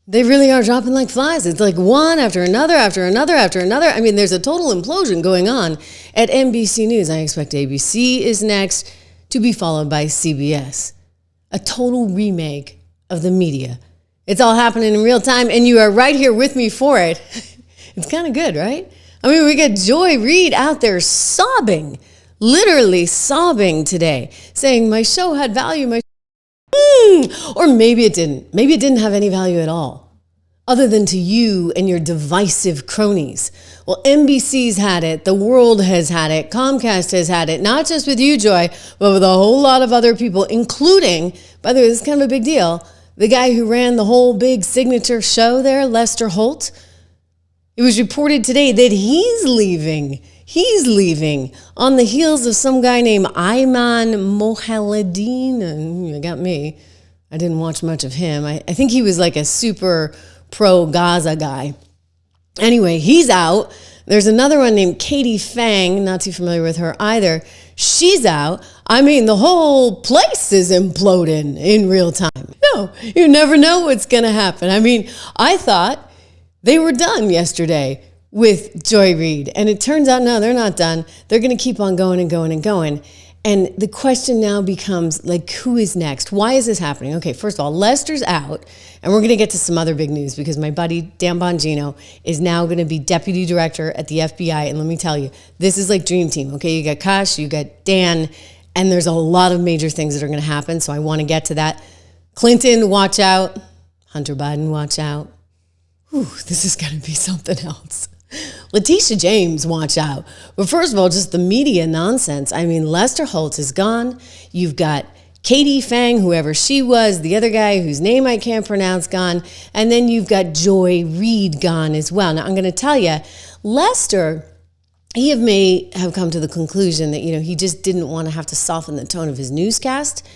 They really are dropping like flies. It's like one after another, after another, after another. I mean, there's a total implosion going on at NBC News. I expect ABC is next, to be followed by CBS. A total remake of the media. It's all happening in real time, and you are right here with me for it. It's kind of good, right? I mean, we got Joy Reid out there sobbing, literally sobbing today, saying my show had value, or maybe it didn't. Maybe it didn't have any value at all, other than to you and your divisive cronies. Well, NBC's had it. The world has had it. Comcast has had it. Not just with you, Joy, but with a whole lot of other people, including, by the way, this is kind of a big deal, the guy who ran the whole big signature show there, Lester Holt. It was reported today that he's leaving. He's leaving on the heels of some guy named Ayman Mohaledin. You got me. I didn't watch much of him. I think he was like a super pro-Gaza guy. Anyway, he's out. There's another one named Katie Fang. Not too familiar with her either. She's out. I mean, the whole place is imploding in real time. No, you never know what's going to happen. I mean, I thought they were done yesterday with Joy Reid. And it turns out, no, they're not done. They're going to keep on going and going and going. And the question now becomes, like, who is next? Why is this happening? Okay, first of all, Lester's out. And we're going to get to some other big news because my buddy Dan Bongino is now going to be deputy director at the FBI. And let me tell you, this is like dream team. Okay, you got Kash, you got Dan, and there's a lot of major things that are going to happen. So I want to get to that. Clinton, watch out. Hunter Biden, watch out. Whew, this is going to be something else. Letitia James, watch out. But first of all, just the media nonsense. I mean, Lester Holt is gone. You've got Katie Fang, whoever she was, the other guy whose name I can't pronounce, gone. And then you've got Joy Reid gone as well. Now, I'm going to tell you, Lester, he may have come to the conclusion that, he just didn't want to have to soften the tone of his newscast.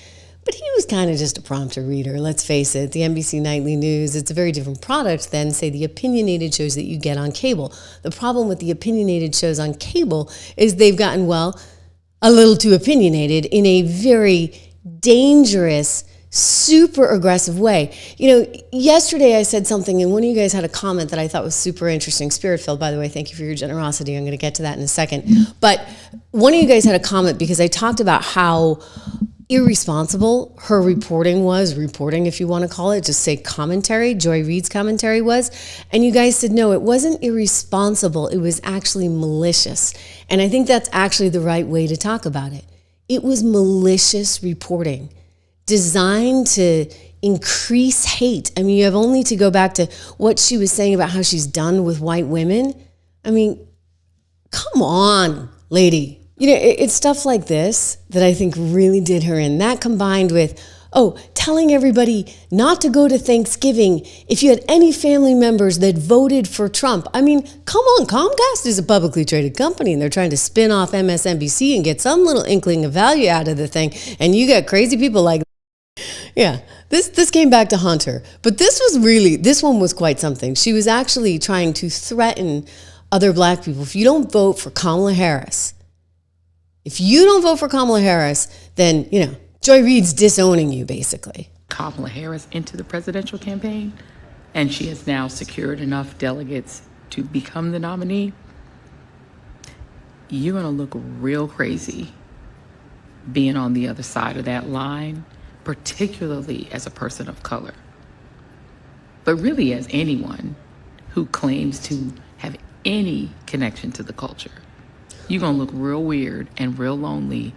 But he was kind of just a prompter reader, let's face it. The NBC Nightly News, it's a very different product than, say, the opinionated shows that you get on cable. The problem with the opinionated shows on cable is they've gotten, a little too opinionated in a very dangerous, super aggressive way. Yesterday I said something, and one of you guys had a comment that I thought was super interesting. Spirit-filled, by the way, thank you for your generosity. I'm going to get to that in a second. But one of you guys had a comment because I talked about how irresponsible her reporting, if you want to call it, just say commentary, Joy Reid's commentary was. And you guys said, no, it wasn't irresponsible. It was actually malicious. And I think that's actually the right way to talk about it. It was malicious reporting designed to increase hate. I mean, you have only to go back to what she was saying about how she's done with white women. I mean, come on, lady. It's stuff like this that I think really did her in. That combined with, telling everybody not to go to Thanksgiving if you had any family members that voted for Trump. I mean, come on, Comcast is a publicly traded company and they're trying to spin off MSNBC and get some little inkling of value out of the thing. And you got crazy people like, yeah, this came back to haunt her. But this one was quite something. She was actually trying to threaten other black people. If you don't vote for Kamala Harris, then, Joy Reid's disowning you, basically. Kamala Harris into the presidential campaign, and she has now secured enough delegates to become the nominee. You're going to look real crazy being on the other side of that line, particularly as a person of color, but really as anyone who claims to have any connection to the culture. You're going to look real weird and real lonely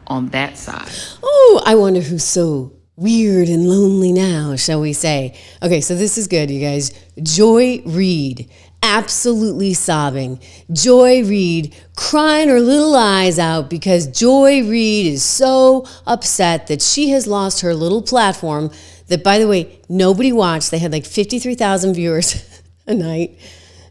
on that side. Oh, I wonder who's so weird and lonely now, shall we say. Okay, so this is good, you guys. Joy Reid, absolutely sobbing. Joy Reid crying her little eyes out because Joy Reid is so upset that she has lost her little platform that, by the way, nobody watched. They had like 53,000 viewers a night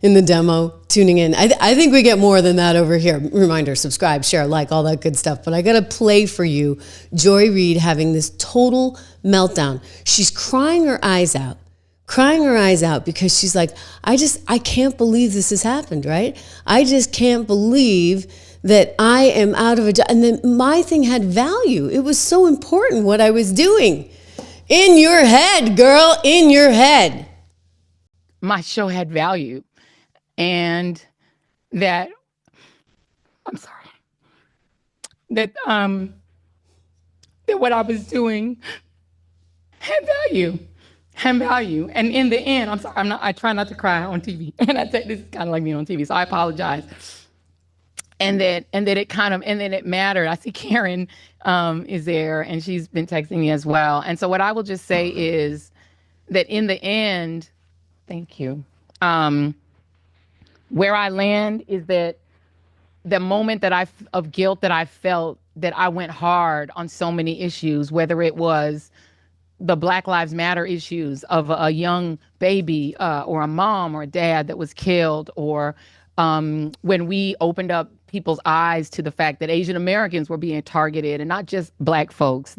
in the demo tuning in. I think we get more than that over here. Reminder, subscribe, share, like, all that good stuff. But I got to play for you Joy Reid having this total meltdown. She's crying her eyes out because she's like, I can't believe this has happened, right? I just can't believe that I am out of a job. And then my thing had value. It was so important what I was doing. In your head, girl, in your head. my show had value, and that that what I was doing had value. And in the end, I try not to cry on TV. And I say this is kind of like me on TV, so I apologize. And then it mattered. I see Karen is there, and she's been texting me as well. And so what I will just say is that in the end, thank you. Where I land is that the moment of guilt that I felt, that I went hard on so many issues, whether it was the Black Lives Matter issues of a young baby or a mom or a dad that was killed, or when we opened up people's eyes to the fact that Asian Americans were being targeted, and not just Black folks,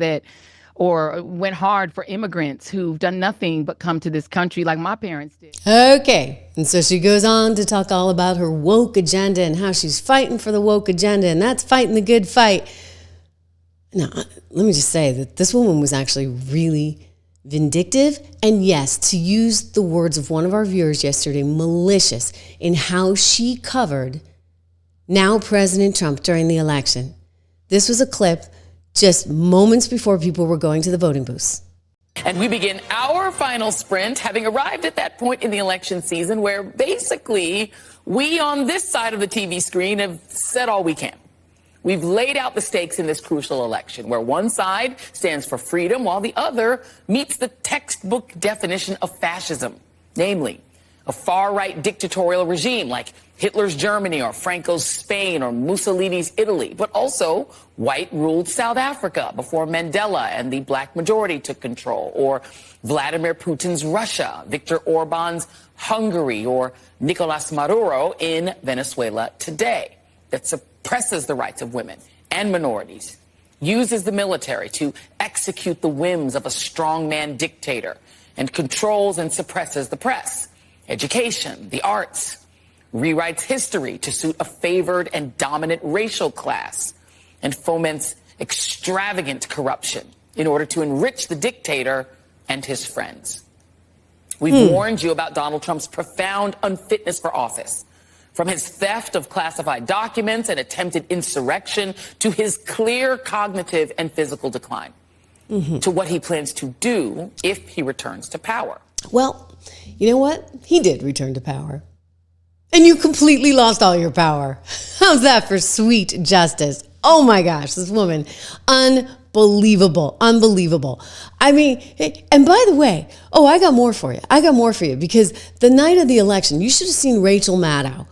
or went hard for immigrants who've done nothing but come to this country like my parents did. Okay, and so she goes on to talk all about her woke agenda and how she's fighting for the woke agenda, and that's fighting the good fight. Now, let me just say that this woman was actually really vindictive, and yes, to use the words of one of our viewers yesterday, malicious in how she covered now President Trump during the election. This was a clip just moments before people were going to the voting booths. And we begin our final sprint, having arrived at that point in the election season where basically we on this side of the TV screen have said all we can. We've laid out the stakes in this crucial election, where one side stands for freedom while the other meets the textbook definition of fascism, namely a far-right dictatorial regime like Hitler's Germany or Franco's Spain or Mussolini's Italy, but also white-ruled South Africa before Mandela and the black majority took control, or Vladimir Putin's Russia, Viktor Orban's Hungary, or Nicolas Maduro in Venezuela today, that suppresses the rights of women and minorities, uses the military to execute the whims of a strongman dictator, and controls and suppresses the press, education, the arts, rewrites history to suit a favored and dominant racial class, and foments extravagant corruption in order to enrich the dictator and his friends. We've warned you about Donald Trump's profound unfitness for office, from his theft of classified documents and attempted insurrection to his clear cognitive and physical decline, to what he plans to do if he returns to power. Well, you know what? He did return to power. And you completely lost all your power. How's that for sweet justice? Oh my gosh, this woman, unbelievable, unbelievable. I mean, and by the way, I got more for you. Because the night of the election, you should have seen Rachel Maddow.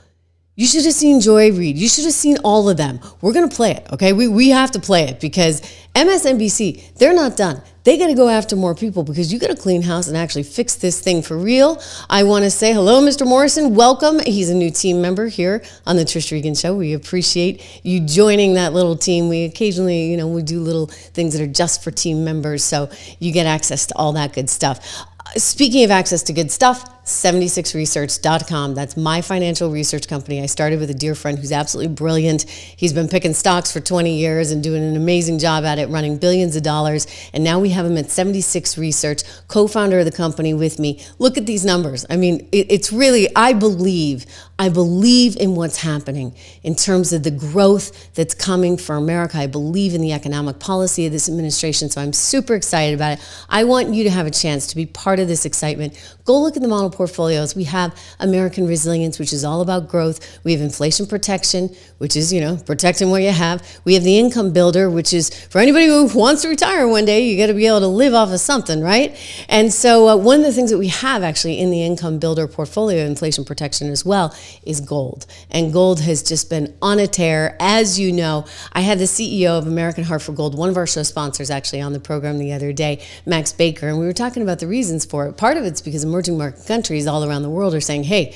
You should have seen Joy Reid. You should have seen all of them. We're going to play it, okay? We have to play it because MSNBC, they're not done. They got to go after more people because you got to clean house and actually fix this thing for real. I want to say hello, Mr. Morrison. Welcome. He's a new team member here on the Trish Regan Show. We appreciate you joining that little team. We occasionally, we do little things that are just for team members, so you get access to all that good stuff. Speaking of access to good stuff, 76research.com. That's my financial research company. I started with a dear friend who's absolutely brilliant. He's been picking stocks for 20 years and doing an amazing job at it, running billions of dollars. And now we have him at 76 Research, co-founder of the company with me. Look at these numbers. I mean, it's really, I believe in what's happening in terms of the growth that's coming for America. I believe in the economic policy of this administration, so I'm super excited about it. I want you to have a chance to be part of this excitement. Go look at the model portfolios. We have American Resilience, which is all about growth. We have Inflation Protection, which is, protecting what you have. We have the Income Builder, which is for anybody who wants to retire one day, you got to be able to live off of something, right? And so one of the things that we have actually in the Income Builder portfolio, Inflation Protection as well, is gold. And gold has just been on a tear. As you know, I had the CEO of American Heart for Gold, one of our show sponsors actually on the program the other day, Max Baker, and we were talking about the reasons for it. Part of it's because emerging market countries all around the world are saying, hey,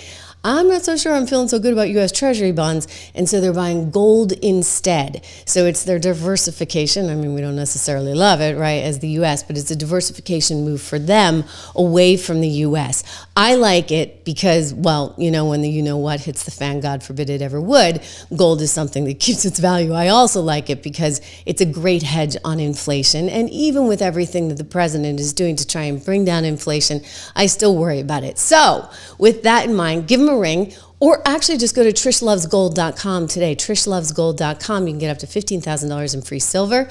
I'm not so sure I'm feeling so good about U.S. Treasury bonds, and so they're buying gold instead. So it's their diversification. I mean, we don't necessarily love it, right, as the U.S., but it's a diversification move for them away from the U.S. I like it because, well, you know, when the you-know-what hits the fan, God forbid it ever would, gold is something that keeps its value. I also like it because it's a great hedge on inflation, and even with everything that the president is doing to try and bring down inflation, I still worry about it. So with that in mind, give him a ring, or actually just go to trishlovesgold.com today. trishlovesgold.com. You can get up to $15,000 in free silver.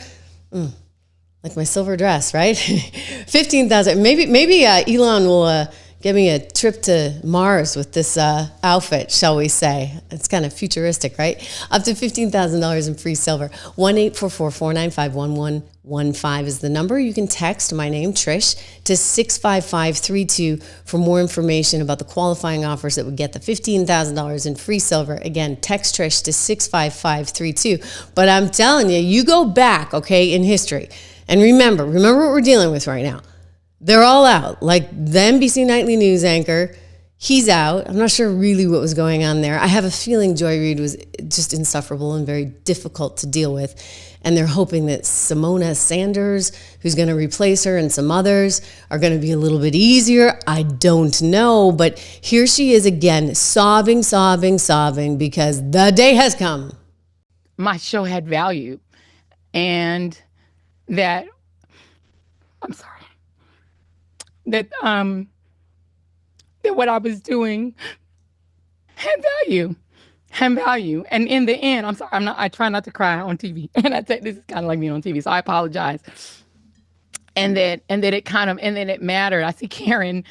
Like my silver dress, right? $15,000. Maybe Elon will give me a trip to Mars with this outfit, shall we say. It's kind of futuristic, right? Up to $15,000 in free silver. 1-844-495-1115 is the number. You can text my name, Trish, to 65532 for more information about the qualifying offers that would get the $15,000 in free silver. Again, text Trish to 65532. But I'm telling you, you go back, okay, in history. And remember what we're dealing with right now. They're all out. Like the NBC Nightly News anchor, he's out. I'm not sure really what was going on there. I have a feeling Joy Reid was just insufferable and very difficult to deal with. And they're hoping that Simona Sanders, who's going to replace her, and some others are going to be a little bit easier. I don't know. But here she is again, sobbing because the day has come. My show had value, and that, I'm sorry, that what I was doing had value. And in the end, I'm sorry, I try not to cry on TV. And I say this is kind of like being on TV, so I apologize. And that it mattered. I see Karen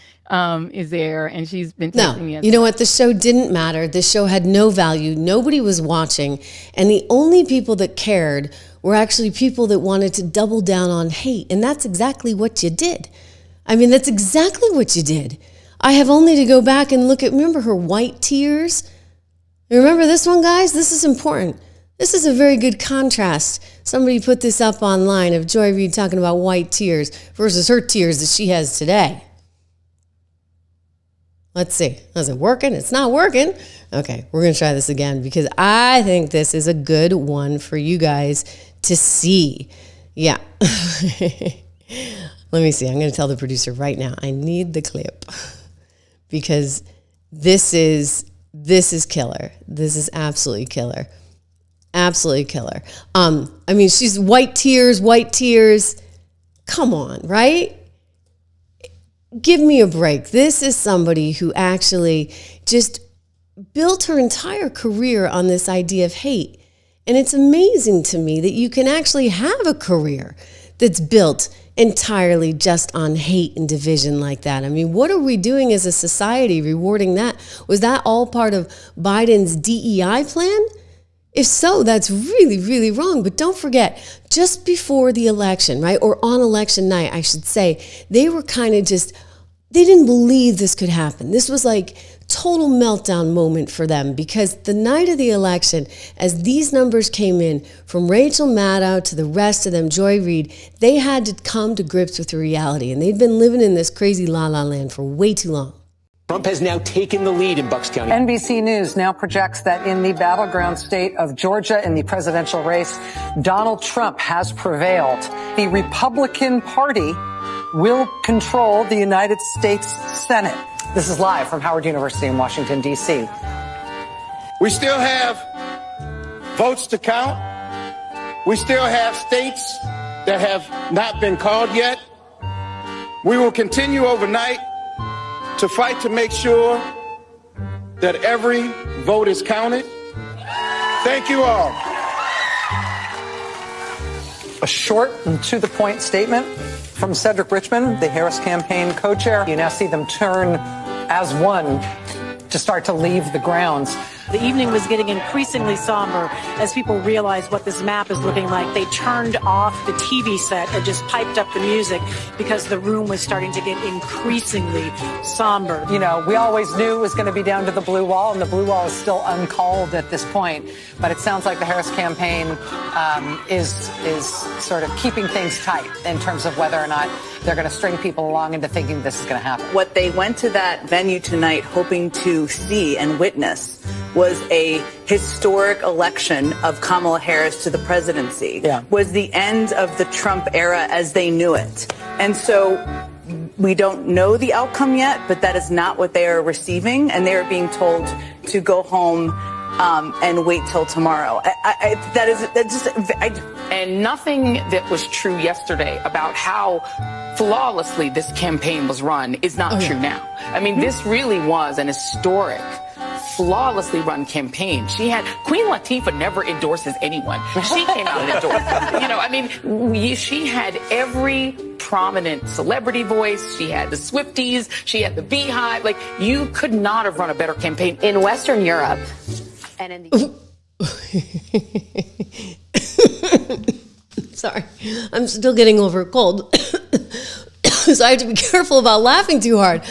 is there, and she's been texting me. You know what? The show didn't matter. The show had no value. Nobody was watching. And the only people that cared were actually people that wanted to double down on hate. And that's exactly what you did. I mean, that's exactly what you did. I have only to go back and look at, remember her white tears? Remember this one, guys? This is important. This is a very good contrast. Somebody put this up online of Joy Reid talking about white tears versus her tears that she has today. Let's see. Is it working? It's not working. Okay, we're going to try this again because I think this is a good one for you guys to see. Yeah. Let me see. I'm going to tell the producer right now. I need the clip because this is killer. This is absolutely killer. Absolutely killer. I mean, she's white tears. Come on, right? Give me a break. This is somebody who actually just built her entire career on this idea of hate. And it's amazing to me that you can actually have a career that's built entirely just on hate and division like that. I mean, what are we doing as a society rewarding that? Was that all part of Biden's DEI plan? If so, that's really, really wrong. But don't forget, just before the election, right, or on election night, I should say, they were kind of just, they didn't believe this could happen. This was like total meltdown moment for them because the night of the election, as these numbers came in from Rachel Maddow to the rest of them, Joy Reid, they had to come to grips with the reality. And they'd been living in this crazy la-la land for way too long. Trump has now taken the lead in Bucks County. NBC News now projects that in the battleground state of Georgia in the presidential race, Donald Trump has prevailed. The Republican Party will control the United States Senate. This is live from Howard University in Washington, D.C. We still have votes to count. We still have states that have not been called yet. We will continue overnight to fight to make sure that every vote is counted. Thank you all. A short and to-the-point statement from Cedric Richmond, the Harris campaign co-chair. You now see them turn as one to start to leave the grounds. The evening was getting increasingly somber as people realized what this map is looking like. They turned off the TV set and just piped up the music because the room was starting to get increasingly somber. You know, we always knew it was going to be down to the blue wall, and the blue wall is still uncalled at this point. But it sounds like the Harris campaign is sort of keeping things tight in terms of whether or not they're going to string people along into thinking this is going to happen. What they went to that venue tonight hoping to see and witness was a historic election of Kamala Harris to the presidency, was the end of the Trump era as they knew it. And so we don't know the outcome yet, but that is not what they are receiving, and they are being told to go home and wait till tomorrow. And nothing that was true yesterday about how flawlessly this campaign was run is not true now. I mean, this really was an historic, flawlessly run campaign. Queen Latifah never endorses anyone. She came out and endorsed. You know, I mean, she had every prominent celebrity voice. She had the Swifties. She had the Beehive. Like, you could not have run a better campaign. In Western Europe and in the... Sorry, I'm still getting over a cold. So I have to be careful about laughing too hard.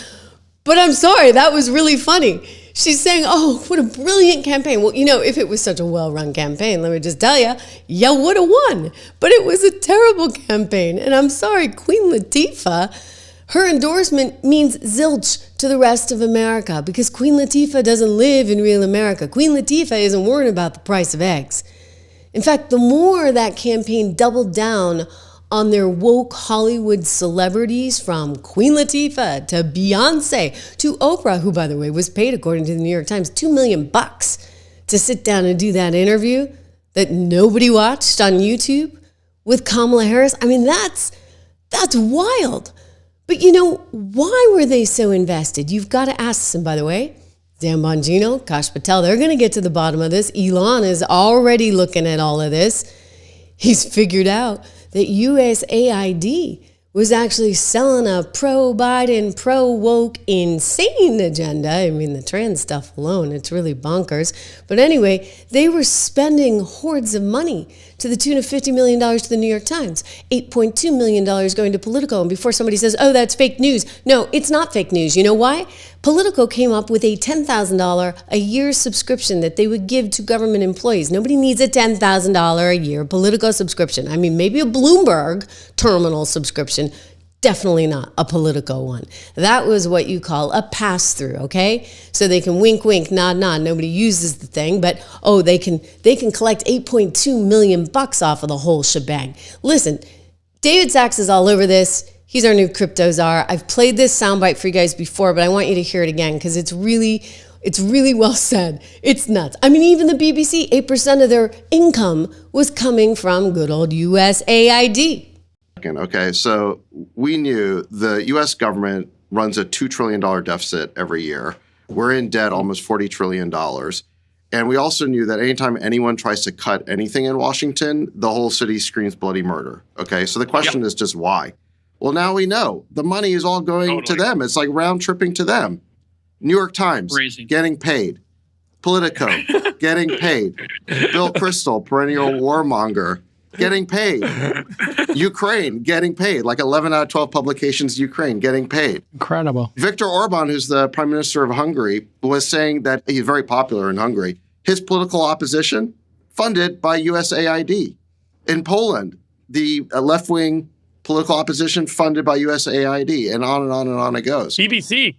But I'm sorry, that was really funny. She's saying, oh, what a brilliant campaign. Well, you know, if it was such a well-run campaign, let me just tell you, you would have won. But it was a terrible campaign. And I'm sorry, Queen Latifah, her endorsement means zilch to the rest of America because Queen Latifah doesn't live in real America. Queen Latifah isn't worried about the price of eggs. In fact, the more that campaign doubled down on their woke Hollywood celebrities, from Queen Latifah to Beyonce to Oprah, who, by the way, was paid, according to the New York Times, $2 million to sit down and do that interview that nobody watched on YouTube with Kamala Harris. I mean, that's wild. But, you know, why were they so invested? You've got to ask them, by the way. Dan Bongino, Kash Patel, they're going to get to the bottom of this. Elon is already looking at all of this. He's figured out that USAID was actually selling a pro-Biden, pro-woke, insane agenda. I mean, the trans stuff alone, it's really bonkers. But anyway, they were spending hordes of money to the tune of $50 million to the New York Times, $8.2 million going to Politico. And before somebody says, oh, that's fake news. No, it's not fake news. You know why? Politico came up with a $10,000 a year subscription that they would give to government employees. Nobody needs a $10,000 a year Politico subscription. I mean, maybe a Bloomberg terminal subscription. Definitely not a Politico one. That was what you call a pass-through, okay? So they can wink, wink, nod, nod. Nobody uses the thing, but they can collect $8.2 million off of the whole shebang. Listen, David Sachs is all over this. He's our new crypto czar. I've played this soundbite for you guys before, but I want you to hear it again because it's really well said. It's nuts. I mean, even the BBC, 8% of their income was coming from good old USAID. Okay, so we knew the U.S. government runs a $2 trillion deficit every year. We're in debt almost $40 trillion. And we also knew that anytime anyone tries to cut anything in Washington, the whole city screams bloody murder. Okay, so the question is just why? Well, now we know. The money is all going to them. It's like round tripping to them. New York Times, getting paid. Politico, getting paid. Bill Kristol, perennial warmonger, getting paid. Ukraine, getting paid. Like 11 out of 12 publications, Ukraine, getting paid. Incredible. Viktor Orban, who's the prime minister of Hungary, was saying that he's very popular in Hungary. His political opposition, funded by USAID. In Poland, the left-wing political opposition funded by USAID, and on and on and on it goes. BBC.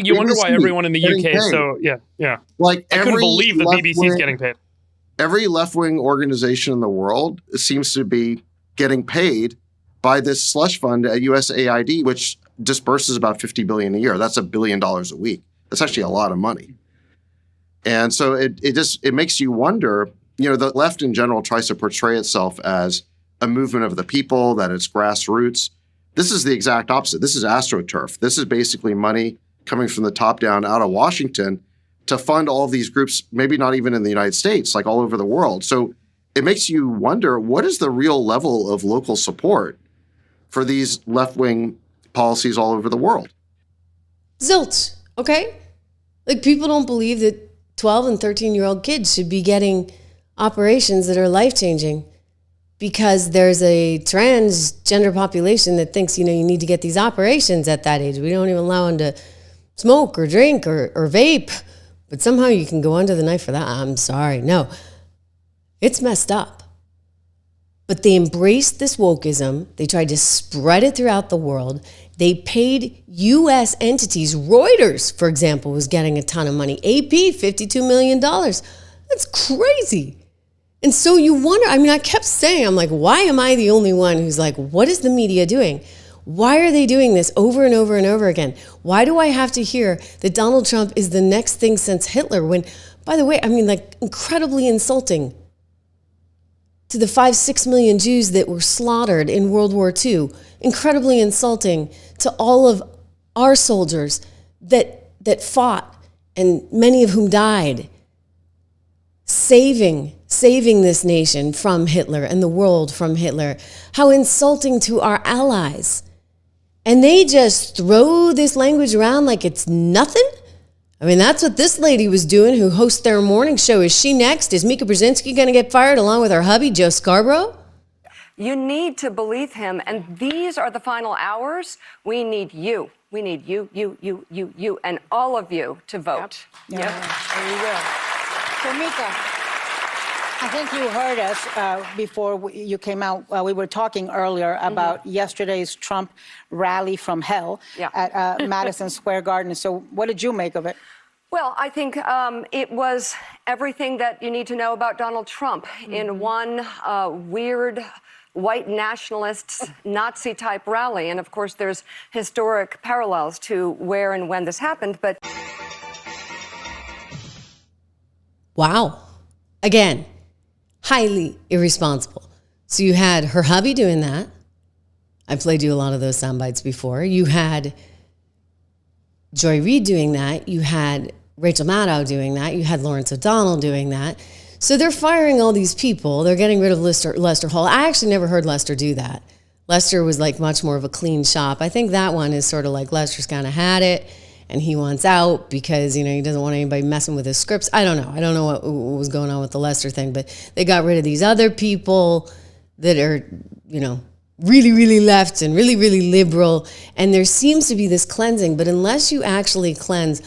You wonder why everyone in the UK. Paid. So yeah. Like I couldn't believe the BBC's getting paid. Every left-wing organization in the world seems to be getting paid by this slush fund at USAID, which disperses about $50 billion a year. That's $1 billion a week. That's actually a lot of money. And so it makes you wonder. You know, the left in general tries to portray itself as a movement of the people, that it's grassroots. This is the exact opposite. This is AstroTurf. This is basically money coming from the top down out of Washington to fund all of these groups, maybe not even in the United States, like all over the world. So it makes you wonder, what is the real level of local support for these left-wing policies all over the world? Zilch, okay? Like, people don't believe that 12 and 13-year-old kids should be getting operations that are life-changing because there's a transgender population that thinks, you need to get these operations at that age. We don't even allow them to smoke or drink or vape, but somehow you can go under the knife for that. I'm sorry. No, it's messed up. But they embraced this wokeism. They tried to spread it throughout the world. They paid U.S. entities. Reuters, for example, was getting a ton of money. AP, $52 million. That's crazy. And so you wonder, I kept saying, I'm like, why am I the only one who's like, what is the media doing? Why are they doing this over and over and over again? Why do I have to hear that Donald Trump is the next thing since Hitler? When, by the way, incredibly insulting to the 5-6 million Jews that were slaughtered in World War II. Incredibly insulting to all of our soldiers that fought, and many of whom died, saving this nation from Hitler and the world from Hitler. How insulting to our allies. And they just throw this language around like it's nothing. That's what this lady was doing who hosts their morning show. Is she next? Is Mika Brzezinski going to get fired along with her hubby, Joe Scarborough? You need to believe him. And these are the final hours. We need you. We need you, and all of you to vote. Yep. There you go. So, Mika, I think you heard us before you came out. We were talking earlier about yesterday's Trump rally from hell at Madison Square Garden. So what did you make of it? Well, I think it was everything that you need to know about Donald Trump in one weird white nationalist Nazi-type rally. And, of course, there's historic parallels to where and when this happened. But wow. Again, highly irresponsible. So you had her hubby doing that. I played you a lot of those sound bites before. You had Joy Reid doing that. You had Rachel Maddow doing that. You had Lawrence O'Donnell doing that. So they're firing all these people. They're getting rid of Lester Holt. I actually never heard Lester do that. Lester was much more of a clean shop. I think that one is sort of like Lester's kind of had it and he wants out because, he doesn't want anybody messing with his scripts. I don't know. I don't know what was going on with the Lester thing, but they got rid of these other people that are, really, really left and really, really liberal. And there seems to be this cleansing, but unless you actually cleanse,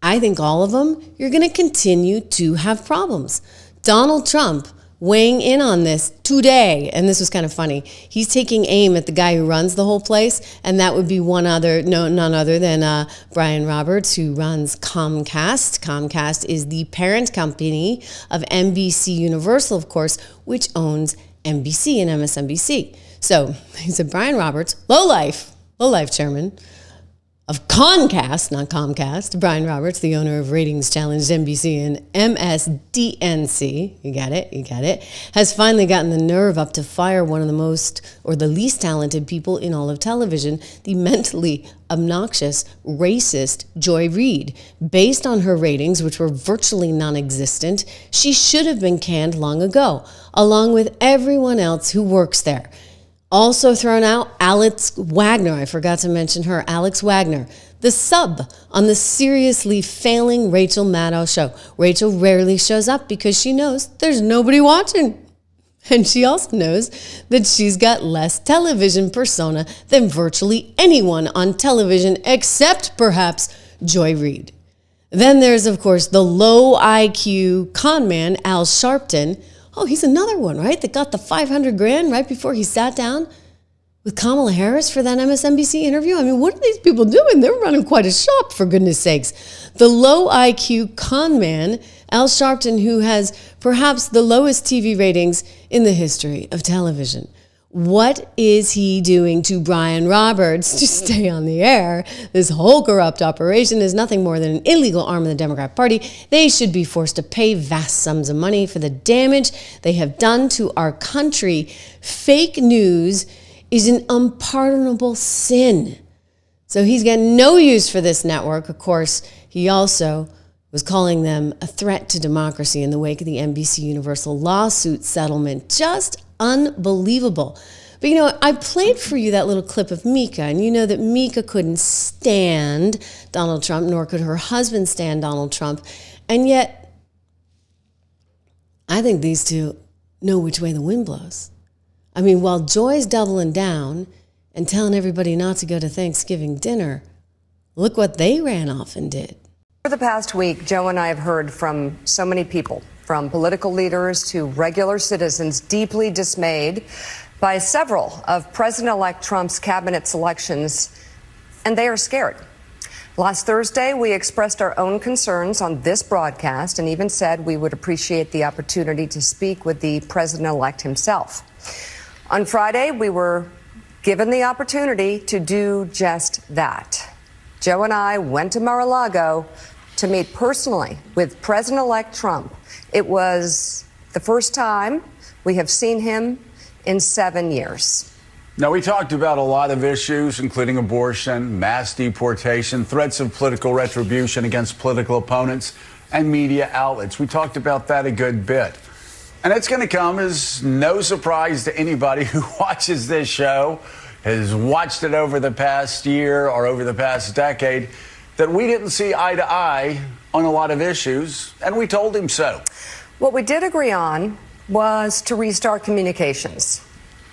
I think all of them, you're going to continue to have problems. Donald Trump weighing in on this today, and this was kind of funny. He's taking aim at the guy who runs the whole place, and that would be none other than Brian Roberts, who runs Comcast. Comcast is the parent company of NBC Universal, of course, which owns NBC and MSNBC. So he said Brian Roberts, lowlife chairman of Comcast, not Comcast. Brian Roberts, the owner of ratings challenged NBC and MSDNC, you got it, has finally gotten the nerve up to fire one of the most, or the least talented people in all of television, the mentally obnoxious, racist Joy Reid. Based on her ratings, which were virtually non-existent, she should have been canned long ago, along with everyone else who works there. Also thrown out, Alex Wagner. I forgot to mention her. Alex Wagner, the sub on the seriously failing Rachel Maddow show. Rachel rarely shows up because she knows there's nobody watching. And she also knows that she's got less television persona than virtually anyone on television except perhaps Joy Reid. Then there's, of course, the low IQ con man, Al Sharpton. Oh, he's another one, right? That got the $500,000 right before he sat down with Kamala Harris for that MSNBC interview. What are these people doing? They're running quite a shop, for goodness sakes. The low IQ con man, Al Sharpton, who has perhaps the lowest TV ratings in the history of television. What is he doing to Brian Roberts to stay on the air? This whole corrupt operation is nothing more than an illegal arm of the Democrat Party. They should be forced to pay vast sums of money for the damage they have done to our country. Fake news is an unpardonable sin. So he's got no use for this network. Of course, he also was calling them a threat to democracy in the wake of the NBC Universal lawsuit settlement. Just unbelievable. But I played for you that little clip of Mika, and you know that Mika couldn't stand Donald Trump, nor could her husband stand Donald Trump. And yet I think these two know which way the wind blows. I mean, while Joy's doubling down and telling everybody not to go to Thanksgiving dinner, look what they ran off and did. For the past week, Joe and I have heard from so many people, from political leaders to regular citizens, deeply dismayed by several of President-elect Trump's cabinet selections, and they are scared. Last Thursday, we expressed our own concerns on this broadcast and even said we would appreciate the opportunity to speak with the president-elect himself. On Friday, we were given the opportunity to do just that. Joe and I went to Mar-a-Lago to meet personally with President-elect Trump. It was the first time we have seen him in 7 years. Now, we talked about a lot of issues, including abortion, mass deportation, threats of political retribution against political opponents, and media outlets. We talked about that a good bit. And it's going to come as no surprise to anybody who watches this show, has watched it over the past year or over the past decade, that we didn't see eye to eye on a lot of issues, and we told him so. What we did agree on was to restart communications.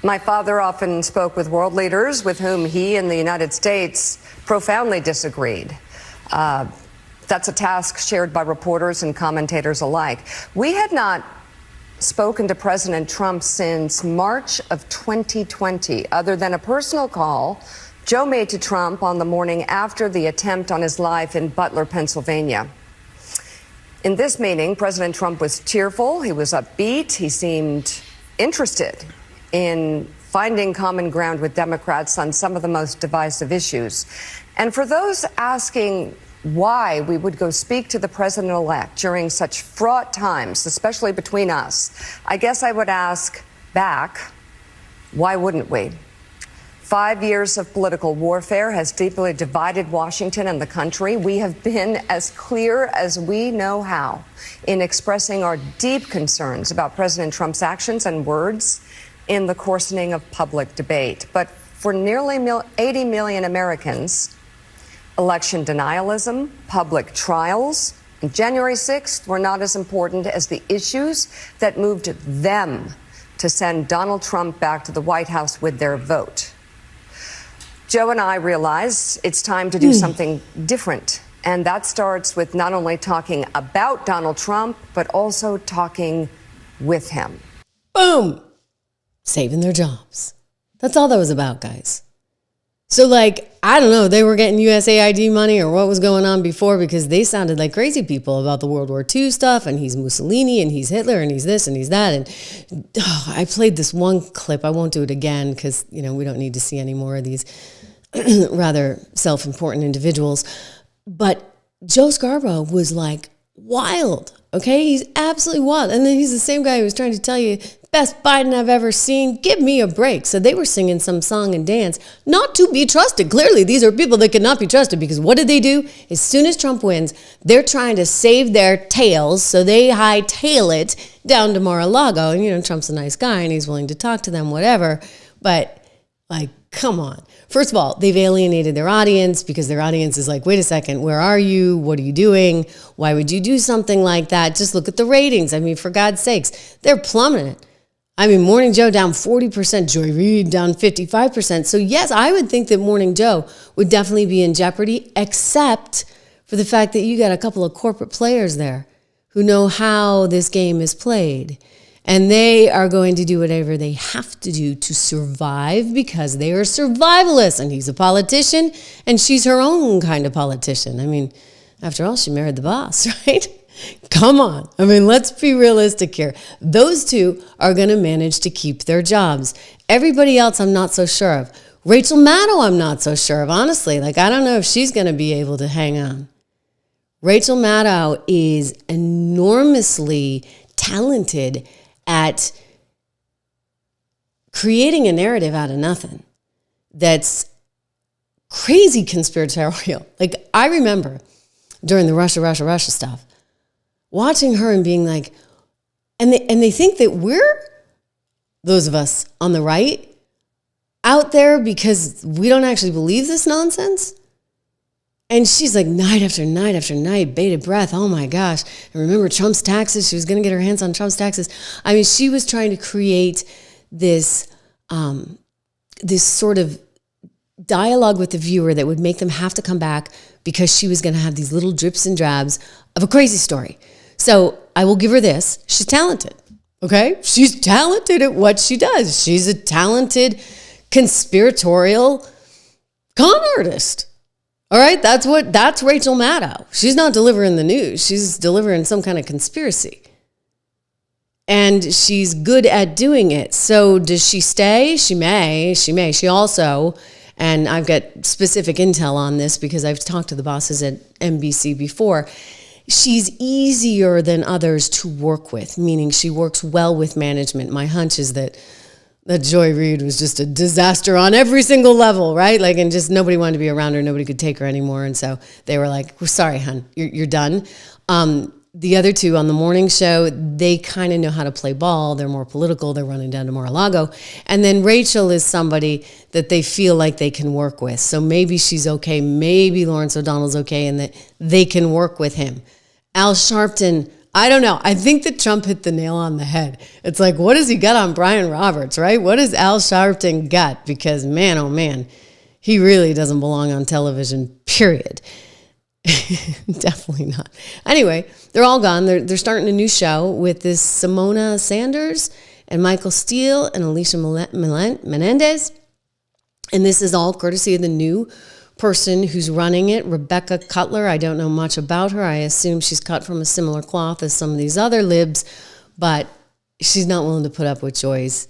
My father often spoke with world leaders with whom he and the United States profoundly disagreed. That's a task shared by reporters and commentators alike. We had not spoken to President Trump since March of 2020, other than a personal call Joe made to Trump on the morning after the attempt on his life in Butler, Pennsylvania. In this meeting, President Trump was cheerful, he was upbeat, he seemed interested in finding common ground with Democrats on some of the most divisive issues. And for those asking why we would go speak to the president-elect during such fraught times, especially between us, I guess I would ask back, why wouldn't we? 5 years of political warfare has deeply divided Washington and the country. We have been as clear as we know how in expressing our deep concerns about President Trump's actions and words in the coarsening of public debate. But for nearly 80 million Americans, election denialism, public trials, and January 6th were not as important as the issues that moved them to send Donald Trump back to the White House with their vote. Joe and I realize it's time to do something different. And that starts with not only talking about Donald Trump, but also talking with him. Boom! Saving their jobs. That's all that was about, guys. So, like, I don't know, they were getting USAID money or what was going on before, because they sounded like crazy people about the World War II stuff, and he's Mussolini, and he's Hitler, and he's this, and he's that. And I played this one clip. I won't do it again because, you know, we don't need to see any more of these rather self-important individuals. But Joe Scarborough was like wild, okay? He's absolutely wild. And then he's the same guy who was trying to tell you, best Biden I've ever seen, give me a break. So they were singing some song and dance, not to be trusted. Clearly, these are people that cannot be trusted, because what did they do? As soon as Trump wins, they're trying to save their tails, so they hightail it down to Mar-a-Lago. And, you know, Trump's a nice guy and he's willing to talk to them, whatever. But, like, come on. First of all, they've alienated their audience, because their audience is like, wait a second, where are you? What are you doing? Why would you do something like that? Just look at the ratings. I mean, for God's sakes, they're plummeting. I mean, Morning Joe down 40%, Joy Reid down 55%. So yes, I would think that Morning Joe would definitely be in jeopardy, except for the fact that you got a couple of corporate players there who know how this game is played. And they are going to do whatever they have to do to survive, because they are survivalists. And he's a politician, and she's her own kind of politician. I mean, after all, she married the boss, right? Come on. I mean, let's be realistic here. Those two are going to manage to keep their jobs. Everybody else, I'm not so sure of. Rachel Maddow, I'm not so sure of, honestly. Like, I don't know if she's going to be able to hang on. Rachel Maddow is enormously talented at creating a narrative out of nothing that's crazy conspiratorial. Like, I remember during the Russia stuff, watching her and being like, and they think that we're, those of us on the right, out there because we don't actually believe this nonsense. And she's like, night after night after night, bated breath. Oh my gosh. And remember Trump's taxes. She was going to get her hands on Trump's taxes. I mean, she was trying to create this, this sort of dialogue with the viewer that would make them have to come back because she was going to have these little drips and drabs of a crazy story. So I will give her this. She's talented. Okay. She's talented at what she does. She's a talented conspiratorial con artist. All right, that's Rachel Maddow. She's not delivering the news. She's delivering some kind of conspiracy. And she's good at doing it. So does she stay? She may. She also, and I've got specific intel on this because I've talked to the bosses at NBC before, she's easier than others to work with, meaning she works well with management. My hunch is that Joy Reid was just a disaster on every single level, right? Like, and just nobody wanted to be around her. Nobody could take her anymore. And so they were like, we're sorry, hun, you're done. The other two on the morning show, they kind of know how to play ball. They're more political. They're running down to Mar-a-Lago. And then Rachel is somebody that they feel like they can work with. So maybe she's okay. Maybe Lawrence O'Donnell's okay and that they can work with him. Al Sharpton, I don't know. I think that Trump hit the nail on the head. It's like, what does he got on Brian Roberts, right? What does Al Sharpton got? Because man, oh man, he really doesn't belong on television, period. Definitely not. Anyway, they're all gone. They're starting a new show with this Simona Sanders and Michael Steele and Alicia Menendez. And this is all courtesy of the new person who's running it, Rebecca Cutler. I don't know much about her. I assume she's cut from a similar cloth as some of these other libs, but she's not willing to put up with Joy's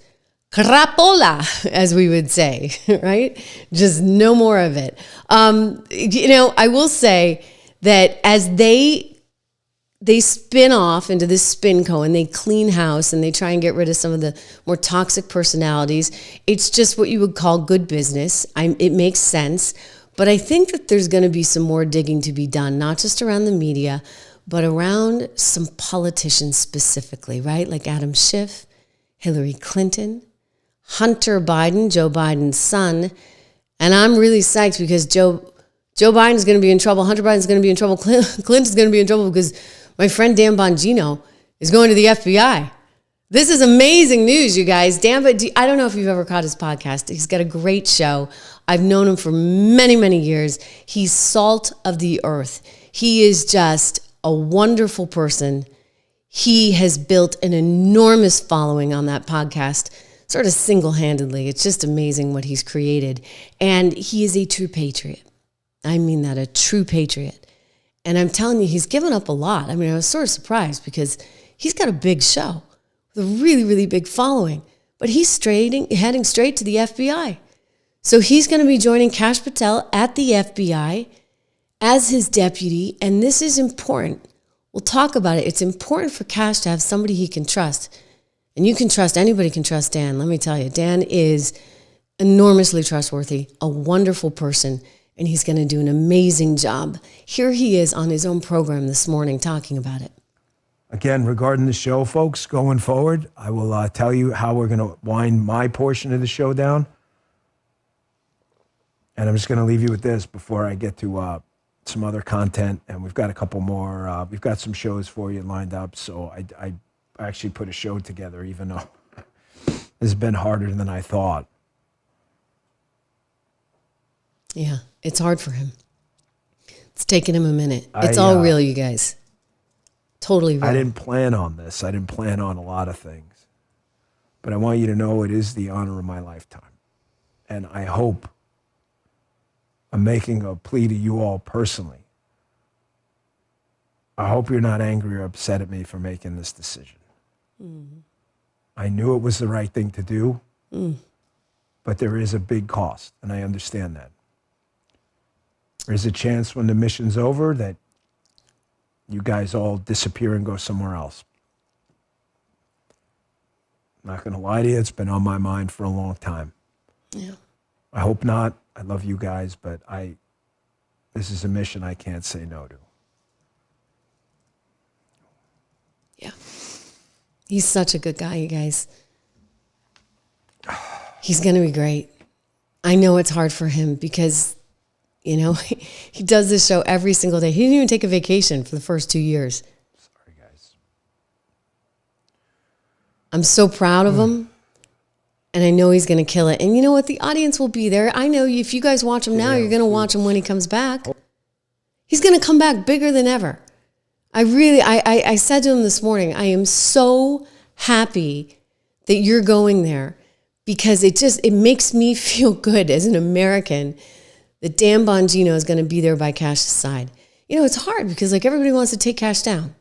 crapola, as we would say, right? Just no more of it. I will say that as they spin off into this spinco and they clean house and they try and get rid of some of the more toxic personalities, it's just what you would call good business. It makes sense. But I think that there's going to be some more digging to be done, not just around the media, but around some politicians specifically, right? Like Adam Schiff, Hillary Clinton, Hunter Biden, Joe Biden's son. And I'm really psyched because Joe Biden's going to be in trouble. Hunter Biden's going to be in trouble. Clinton's going to be in trouble because my friend Dan Bongino is going to the FBI. This is amazing news, you guys. Dan, I don't know if you've ever caught his podcast. He's got a great show. I've known him for many, many years. He's salt of the earth. He is just a wonderful person. He has built an enormous following on that podcast, sort of single-handedly. It's just amazing what he's created. And he is a true patriot. I mean that, a true patriot. And I'm telling you, he's given up a lot. I mean, I was sort of surprised because he's got a big show with a really, really big following. But he's heading straight to the FBI. So he's going to be joining Kash Patel at the FBI as his deputy. And this is important. We'll talk about it. It's important for Kash to have somebody he can trust. And you can trust, anybody can trust Dan. Let me tell you, Dan is enormously trustworthy, a wonderful person, and he's going to do an amazing job. Here he is on his own program this morning talking about it. Again, regarding the show, folks, going forward, I will tell you how we're going to wind my portion of the show down. And I'm just going to leave you with this before I get to some other content. And we've got a couple more. We've got some shows for you lined up. So I actually put a show together, even though this has been harder than I thought. Yeah, it's hard for him. It's taken him a minute. It's all real, you guys. Totally real. I didn't plan on this. I didn't plan on a lot of things. But I want you to know it is the honor of my lifetime. And I hope I'm making a plea to you all personally. I hope you're not angry or upset at me for making this decision. I knew it was the right thing to do, but there is a big cost, and I understand that. There's a chance when the mission's over that you guys all disappear and go somewhere else. I'm not going to lie to you, it's been on my mind for a long time. Yeah. I hope not. I love you guys, but this is a mission I can't say no to. Yeah. He's such a good guy, you guys. He's going to be great. I know it's hard for him because You know, he does this show every single day. He didn't even take a vacation for the first 2 years. Sorry, guys. I'm so proud of him. And I know he's going to kill it. And you know what? The audience will be there. I know if you guys watch him now, you're going to watch him when he comes back. He's going to come back bigger than ever. I said to him this morning, I am so happy that you're going there because it makes me feel good as an American that Dan Bongino is going to be there by Kash's side. You know, it's hard because like everybody wants to take Kash down.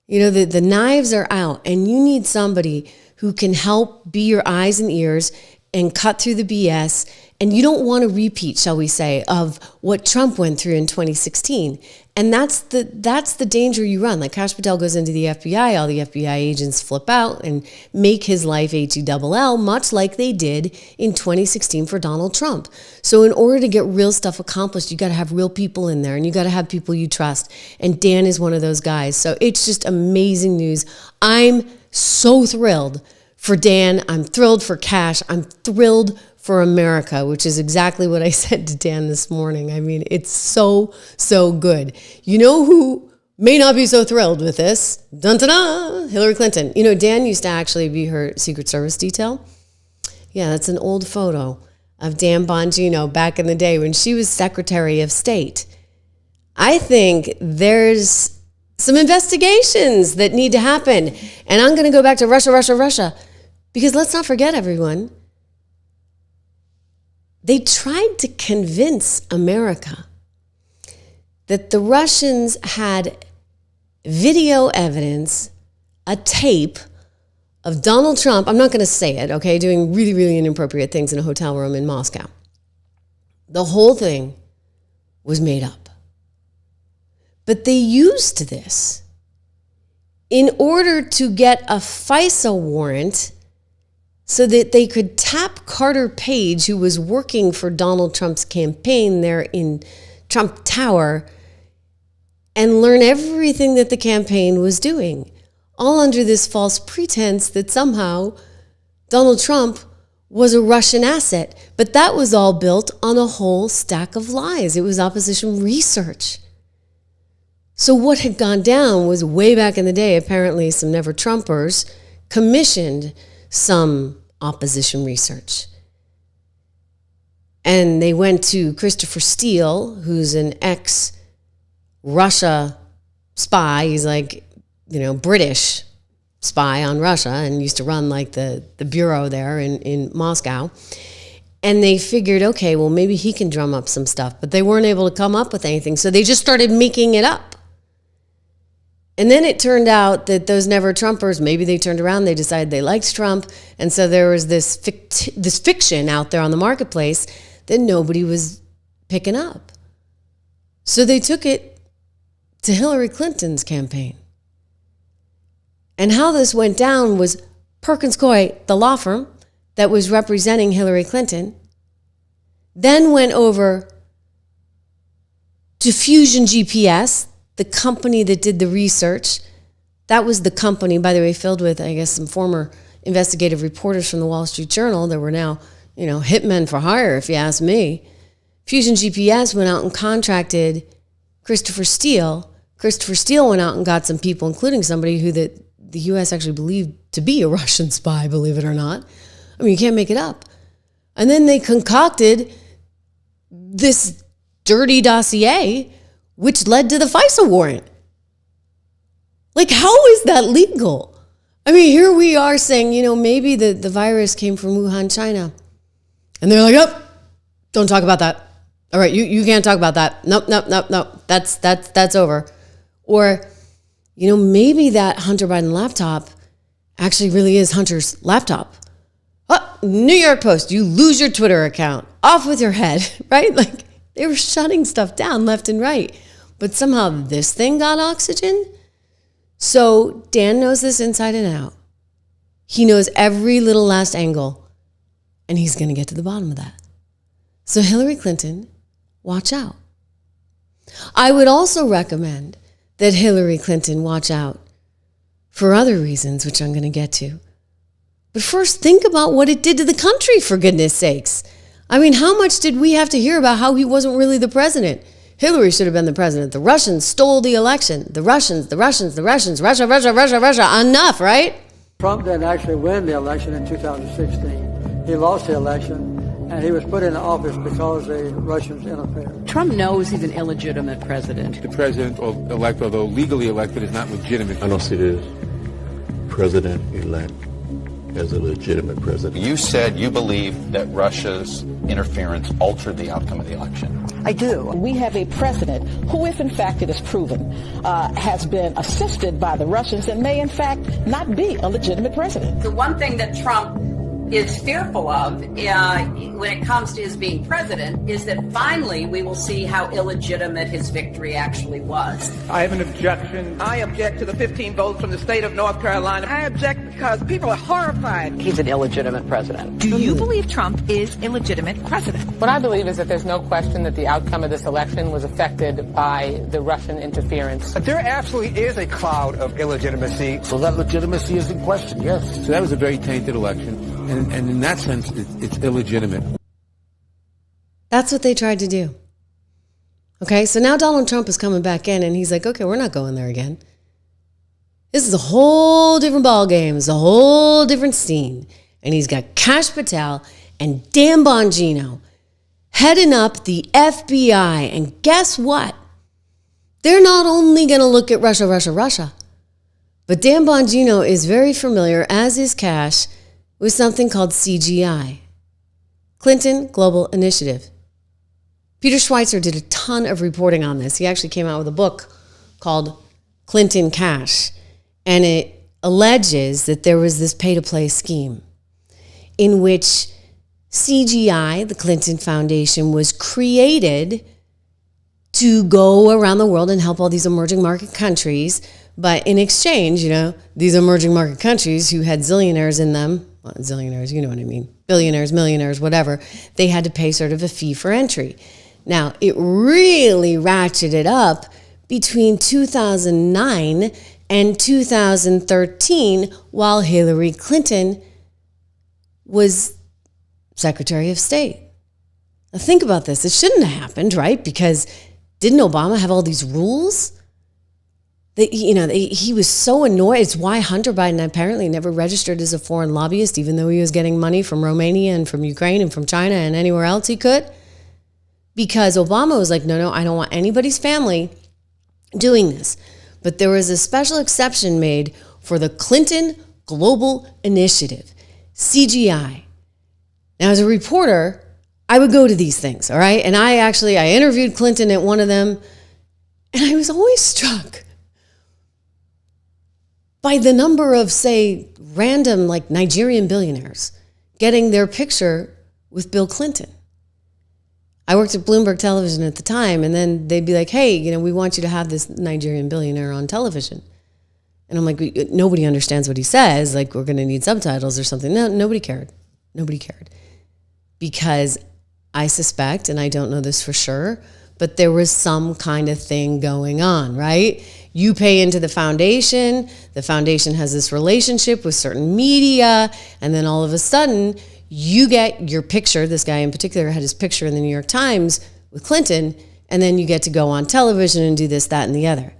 You know, the knives are out and you need somebody who can help be your eyes and ears and cut through the BS. And you don't want a repeat, shall we say, of what Trump went through in 2016. And that's the danger you run. Like Kash Patel goes into the FBI, all the FBI agents flip out and make his life HELL, much like they did in 2016 for Donald Trump. So in order to get real stuff accomplished, you got to have real people in there and you got to have people you trust. And Dan is one of those guys. So it's just amazing news. I'm so thrilled for Dan. I'm thrilled for Kash. I'm thrilled for America, which is exactly what I said to Dan this morning. I mean, it's so, so good. You know who may not be so thrilled with this? Dun-dun-dun, Hillary Clinton. You know, Dan used to actually be her Secret Service detail. Yeah, that's an old photo of Dan Bongino back in the day when she was Secretary of State. I think there's some investigations that need to happen. And I'm going to go back to Russia. Because let's not forget, everyone, they tried to convince America that the Russians had video evidence, a tape of Donald Trump, I'm not going to say it, okay, doing really, really inappropriate things in a hotel room in Moscow. The whole thing was made up. But they used this in order to get a FISA warrant so that they could tap Carter Page, who was working for Donald Trump's campaign there in Trump Tower, and learn everything that the campaign was doing, all under this false pretense that somehow Donald Trump was a Russian asset. But that was all built on a whole stack of lies. It was opposition research. So what had gone down was way back in the day, apparently some never-Trumpers commissioned some opposition research. And they went to Christopher Steele, who's an ex-Russia spy. He's like, you know, British spy on Russia and used to run like the bureau there in Moscow. And they figured, okay, well, maybe he can drum up some stuff. But they weren't able to come up with anything. So they just started making it up. And then it turned out that those never-Trumpers, maybe they turned around, they decided they liked Trump, and so there was this fiction out there on the marketplace that nobody was picking up. So they took it to Hillary Clinton's campaign. And how this went down was Perkins Coie, the law firm that was representing Hillary Clinton, then went over to Fusion GPS, the company that did the research. That was the company, by the way, filled with, I guess, some former investigative reporters from the Wall Street Journal that were now, you know, hitmen for hire, if you ask me. Fusion GPS went out and contracted Christopher Steele. Christopher Steele went out and got some people, including somebody who the U.S. actually believed to be a Russian spy, believe it or not. I mean, you can't make it up. And then they concocted this dirty dossier, which led to the FISA warrant. Like, how is that legal? I mean, here we are saying, you know, maybe the virus came from Wuhan, China. And they're like, oh, don't talk about that. All right, you can't talk about that. Nope. That's over. Or, you know, maybe that Hunter Biden laptop actually really is Hunter's laptop. Oh, New York Post, you lose your Twitter account. Off with your head, right? Like, they were shutting stuff down left and right. But somehow this thing got oxygen. So Dan knows this inside and out. He knows every little last angle. And he's going to get to the bottom of that. So Hillary Clinton, watch out. I would also recommend that Hillary Clinton watch out for other reasons, which I'm going to get to. But first, think about what it did to the country, for goodness sakes. I mean, how much did we have to hear about how he wasn't really the president? Hillary should have been the president. The Russians stole the election. The Russians, Russia. Enough, right? Trump didn't actually win the election in 2016. He lost the election, and he was put in office because the Russians interfered. Trump knows he's an illegitimate president. The president-elect, although legally elected, is not legitimate. I don't see the president-elect as a legitimate president. You said you believe that Russia's interference altered the outcome of the election. I do. We have a president who, if in fact it is proven, has been assisted by the Russians and may in fact not be a legitimate president. The one thing that Trump is fearful of when it comes to his being president is that finally we will see how illegitimate his victory actually was. I have an objection. I object to the 15 votes from the state of North Carolina. I object because people are horrified. He's an illegitimate president. Do you believe Trump is illegitimate president? What I believe is that there's no question that the outcome of this election was affected by the Russian interference. There absolutely is a cloud of illegitimacy. So that legitimacy is in question, yes. So that was a very tainted election. And in that sense, it's illegitimate. That's what they tried to do. Okay, so now Donald Trump is coming back in and he's like, okay, we're not going there again. This is a whole different ball game. It's a whole different scene. And he's got Kash Patel and Dan Bongino heading up the FBI. And guess what? They're not only going to look at Russia, but Dan Bongino is very familiar, as is Kash, with something called CGI, Clinton Global Initiative. Peter Schweitzer did a ton of reporting on this. He actually came out with a book called Clinton Kash, and it alleges that there was this pay-to-play scheme in which CGI, the Clinton Foundation, was created to go around the world and help all these emerging market countries. But in exchange, these emerging market countries who had zillionaires in them, well, zillionaires, you know what I mean, billionaires, millionaires, whatever, they had to pay sort of a fee for entry. Now, it really ratcheted up between 2009 and 2013 while Hillary Clinton was Secretary of State. Now, think about this. It shouldn't have happened, right? Because didn't Obama have all these rules? He was so annoyed. It's why Hunter Biden apparently never registered as a foreign lobbyist, even though he was getting money from Romania and from Ukraine and from China and anywhere else he could. Because Obama was like, no, I don't want anybody's family doing this. But there was a special exception made for the Clinton Global Initiative, CGI. Now, as a reporter, I would go to these things, all right? And I interviewed Clinton at one of them, and I was always struck by the number of, say, random, like, Nigerian billionaires getting their picture with Bill Clinton. I worked at Bloomberg Television at the time, and then they'd be like, hey, we want you to have this Nigerian billionaire on television. And I'm like, nobody understands what he says. Like, we're going to need subtitles or something. No, nobody cared. Nobody cared. Because I suspect, and I don't know this for sure, but there was some kind of thing going on, right? You pay into the foundation has this relationship with certain media, and then all of a sudden, you get your picture. This guy in particular had his picture in the New York Times with Clinton, and then you get to go on television and do this, that, and the other.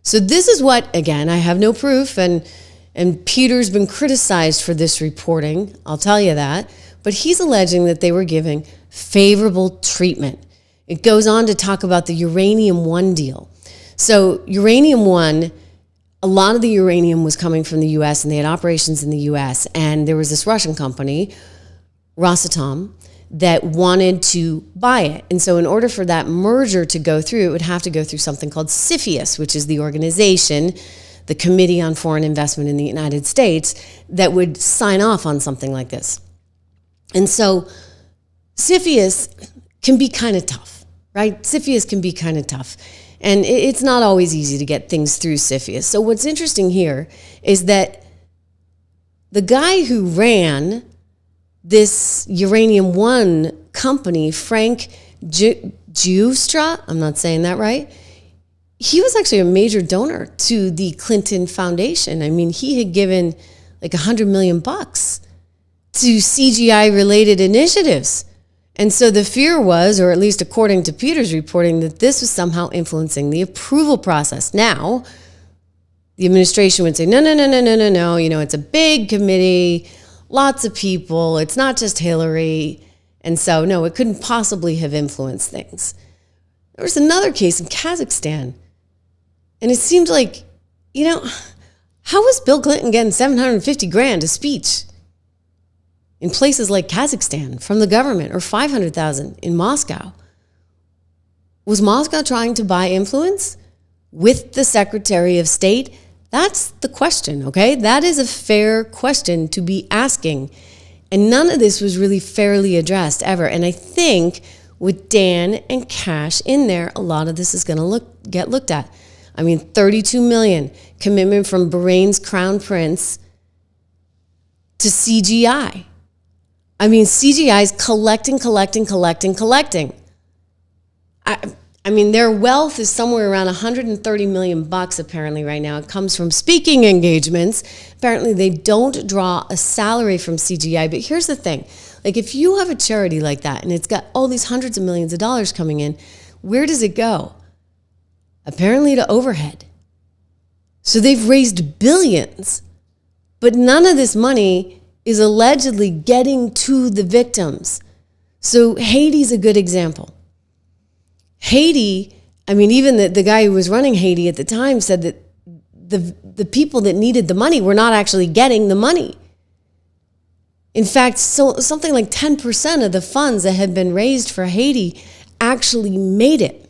So this is what, again, I have no proof, and Peter's been criticized for this reporting, I'll tell you that, but he's alleging that they were giving favorable treatment. It goes on to talk about the Uranium One deal. So Uranium One, a lot of the uranium was coming from the U.S., and they had operations in the U.S., and there was this Russian company, Rosatom, that wanted to buy it. And so in order for that merger to go through, it would have to go through something called CFIUS, which is the organization, the Committee on Foreign Investment in the United States, that would sign off on something like this. And so CFIUS can be kind of tough, right? CFIUS can be kind of tough. And it's not always easy to get things through CFIUS. So what's interesting here is that the guy who ran this Uranium One company, Frank Giustra, I'm not saying that right, he was actually a major donor to the Clinton Foundation. I mean, he had given like $100 million to CGI-related initiatives. And so the fear was, or at least according to Peter's reporting, that this was somehow influencing the approval process. Now, the administration would say, no, it's a big committee, lots of people, it's not just Hillary. And so, no, it couldn't possibly have influenced things. There was another case in Kazakhstan. And it seemed like, how was Bill Clinton getting $750,000 a speech in places like Kazakhstan from the government, or $500,000 in Moscow? Was Moscow trying to buy influence with the Secretary of State? That's the question, okay? That is a fair question to be asking. And none of this was really fairly addressed ever. And I think with Dan and Kash in there, a lot of this is going to get looked at. I mean, $32 million commitment from Bahrain's crown prince to CGI. I mean, CGI is collecting. I mean, their wealth is somewhere around $130 million apparently right now. It comes from speaking engagements. Apparently, they don't draw a salary from CGI. But here's the thing. Like, if you have a charity like that and it's got all these hundreds of millions of dollars coming in, where does it go? Apparently to overhead. So they've raised billions, but none of this money is allegedly getting to the victims. So Haiti's a good example. Haiti, I mean, even the guy who was running Haiti at the time said that the people that needed the money were not actually getting the money. In fact, something like 10% of the funds that had been raised for Haiti actually made it.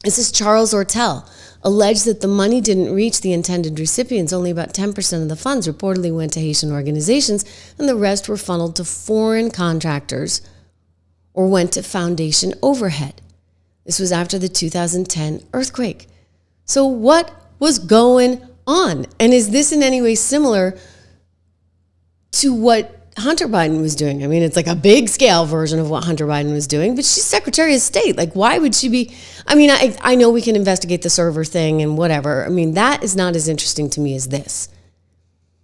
This is Charles Ortel, alleged that the money didn't reach the intended recipients. Only about 10% of the funds reportedly went to Haitian organizations, and the rest were funneled to foreign contractors or went to foundation overhead. This was after the 2010 earthquake. So what was going on? And is this in any way similar to what Hunter Biden was doing? I mean, it's like a big scale version of what Hunter Biden was doing, but she's Secretary of State. Like, why would she be? I mean, I know we can investigate the server thing and whatever. I mean, that is not as interesting to me as this,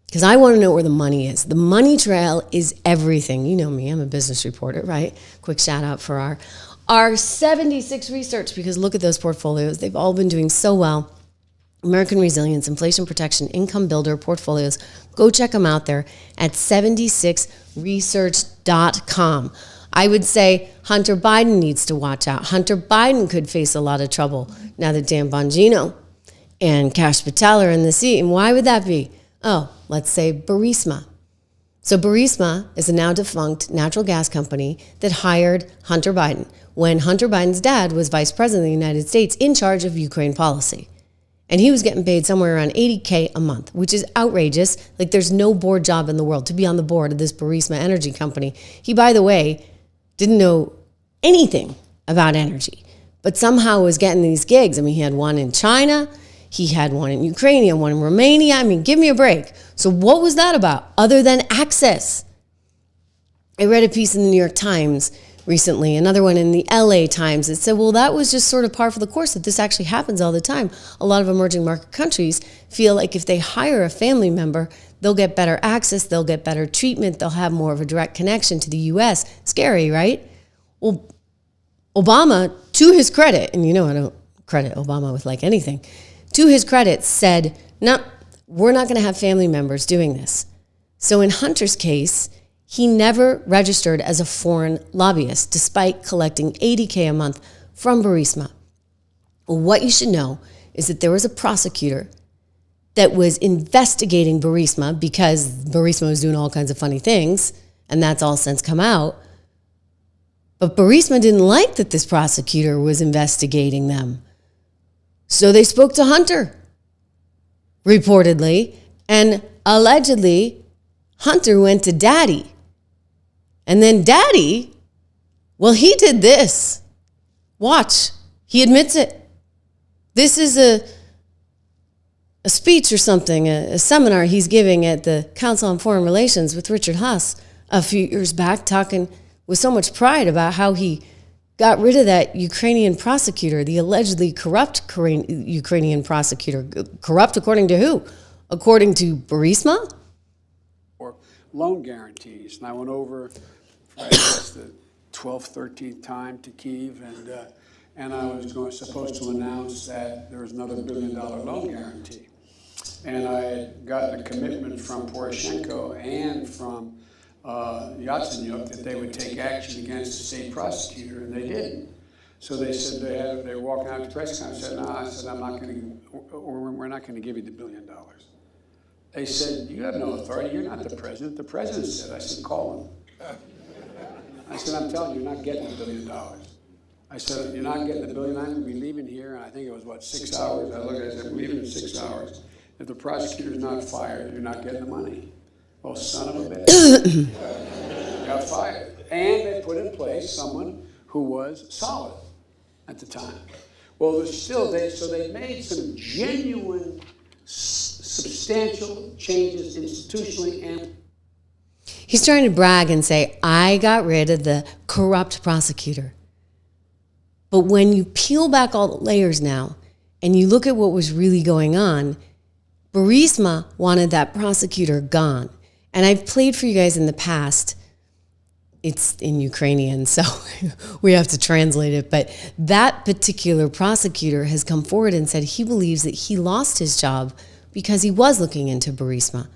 because I want to know where the money is. The money trail is everything. You know me, I'm a business reporter, right? Quick shout out for our 76 research, because look at those portfolios. They've all been doing so well. American Resilience, Inflation Protection, Income Builder portfolios. Go check them out there at 76research.com. I would say Hunter Biden needs to watch out. Hunter Biden could face a lot of trouble now that Dan Bongino and Kash Patel are in the seat. And why would that be? Oh, let's say Burisma. So Burisma is a now defunct natural gas company that hired Hunter Biden when Hunter Biden's dad was vice president of the United States in charge of Ukraine policy. And he was getting paid somewhere around $80K a month, which is outrageous. Like, there's no board job in the world to be on the board of this Burisma energy company. He, by the way, didn't know anything about energy, but somehow was getting these gigs. I mean, he had one in China, he had one in Ukraine, he had one in Romania. I mean, give me a break. So what was that about other than access? I read a piece in the New York Times recently, another one in the LA Times, that said, well, that was just sort of par for the course, that this actually happens all the time. A lot of emerging market countries feel like if they hire a family member, they'll get better access, they'll get better treatment, they'll have more of a direct connection to the US. Scary, right? Well, Obama, to his credit, and you know I don't credit Obama with like anything, to his credit said, no, we're not going to have family members doing this. So in Hunter's case, he never registered as a foreign lobbyist, despite collecting $80K a month from Burisma. Well, what you should know is that there was a prosecutor that was investigating Burisma because Burisma was doing all kinds of funny things, and that's all since come out. But Burisma didn't like that this prosecutor was investigating them. So they spoke to Hunter, reportedly, and allegedly Hunter went to Daddy. And then Daddy, well, he did this. Watch. He admits it. This is a speech or something, a seminar he's giving at the Council on Foreign Relations with Richard Haas a few years back, talking with so much pride about how he got rid of that Ukrainian prosecutor, the allegedly corrupt Ukrainian prosecutor. Corrupt according to who? According to Burisma? Or loan guarantees. And I went over the 12th, 13th time to Kyiv, and I was supposed to announce that there was another $1 billion loan guarantee. And I had gotten a commitment from Poroshenko and from Yatsenyuk that they would take action against the state prosecutor, and they didn't. So they said they were walking out to press conference. I said, no, I'm not going to, we're not going to give you the $1 billion. They said, you have no authority. You're not the president. The president said. I said, call him. I said, I'm telling you, you're not getting the $1 billion. I said, you're not getting the $1 billion. I'm going to be leaving here. And I think it was, 6 hours? I looked at it, I said, I'm leaving in 6 hours. If the prosecutor's not fired, you're not getting the money. Well, son of a bitch. Got fired. And they put in place someone who was solid at the time. Well, there's still, they made some genuine, substantial changes institutionally and. He's trying to brag and say, I got rid of the corrupt prosecutor. But when you peel back all the layers now and you look at what was really going on, Burisma wanted that prosecutor gone. And I've played for you guys in the past. It's in Ukrainian, so we have to translate it. But that particular prosecutor has come forward and said he believes that he lost his job because he was looking into Burisma.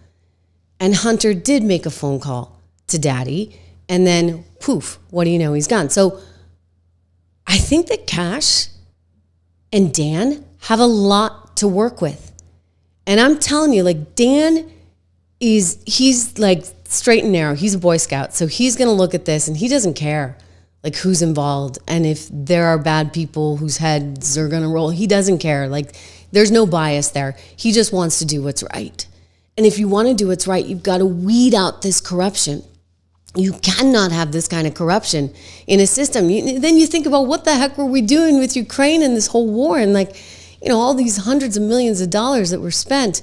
And Hunter did make a phone call to Daddy, and then poof, what do you know, he's gone. So I think that Kash and Dan have a lot to work with. And I'm telling you, like, Dan he's like straight and narrow. He's a Boy Scout. So he's going to look at this and he doesn't care like who's involved. And if there are bad people whose heads are going to roll, he doesn't care. Like, there's no bias there. He just wants to do what's right. And if you want to do what's right, you've got to weed out this corruption. You cannot have this kind of corruption in a system. Then you think about what the heck were we doing with Ukraine and this whole war, and like, you know, all these hundreds of millions of dollars that were spent.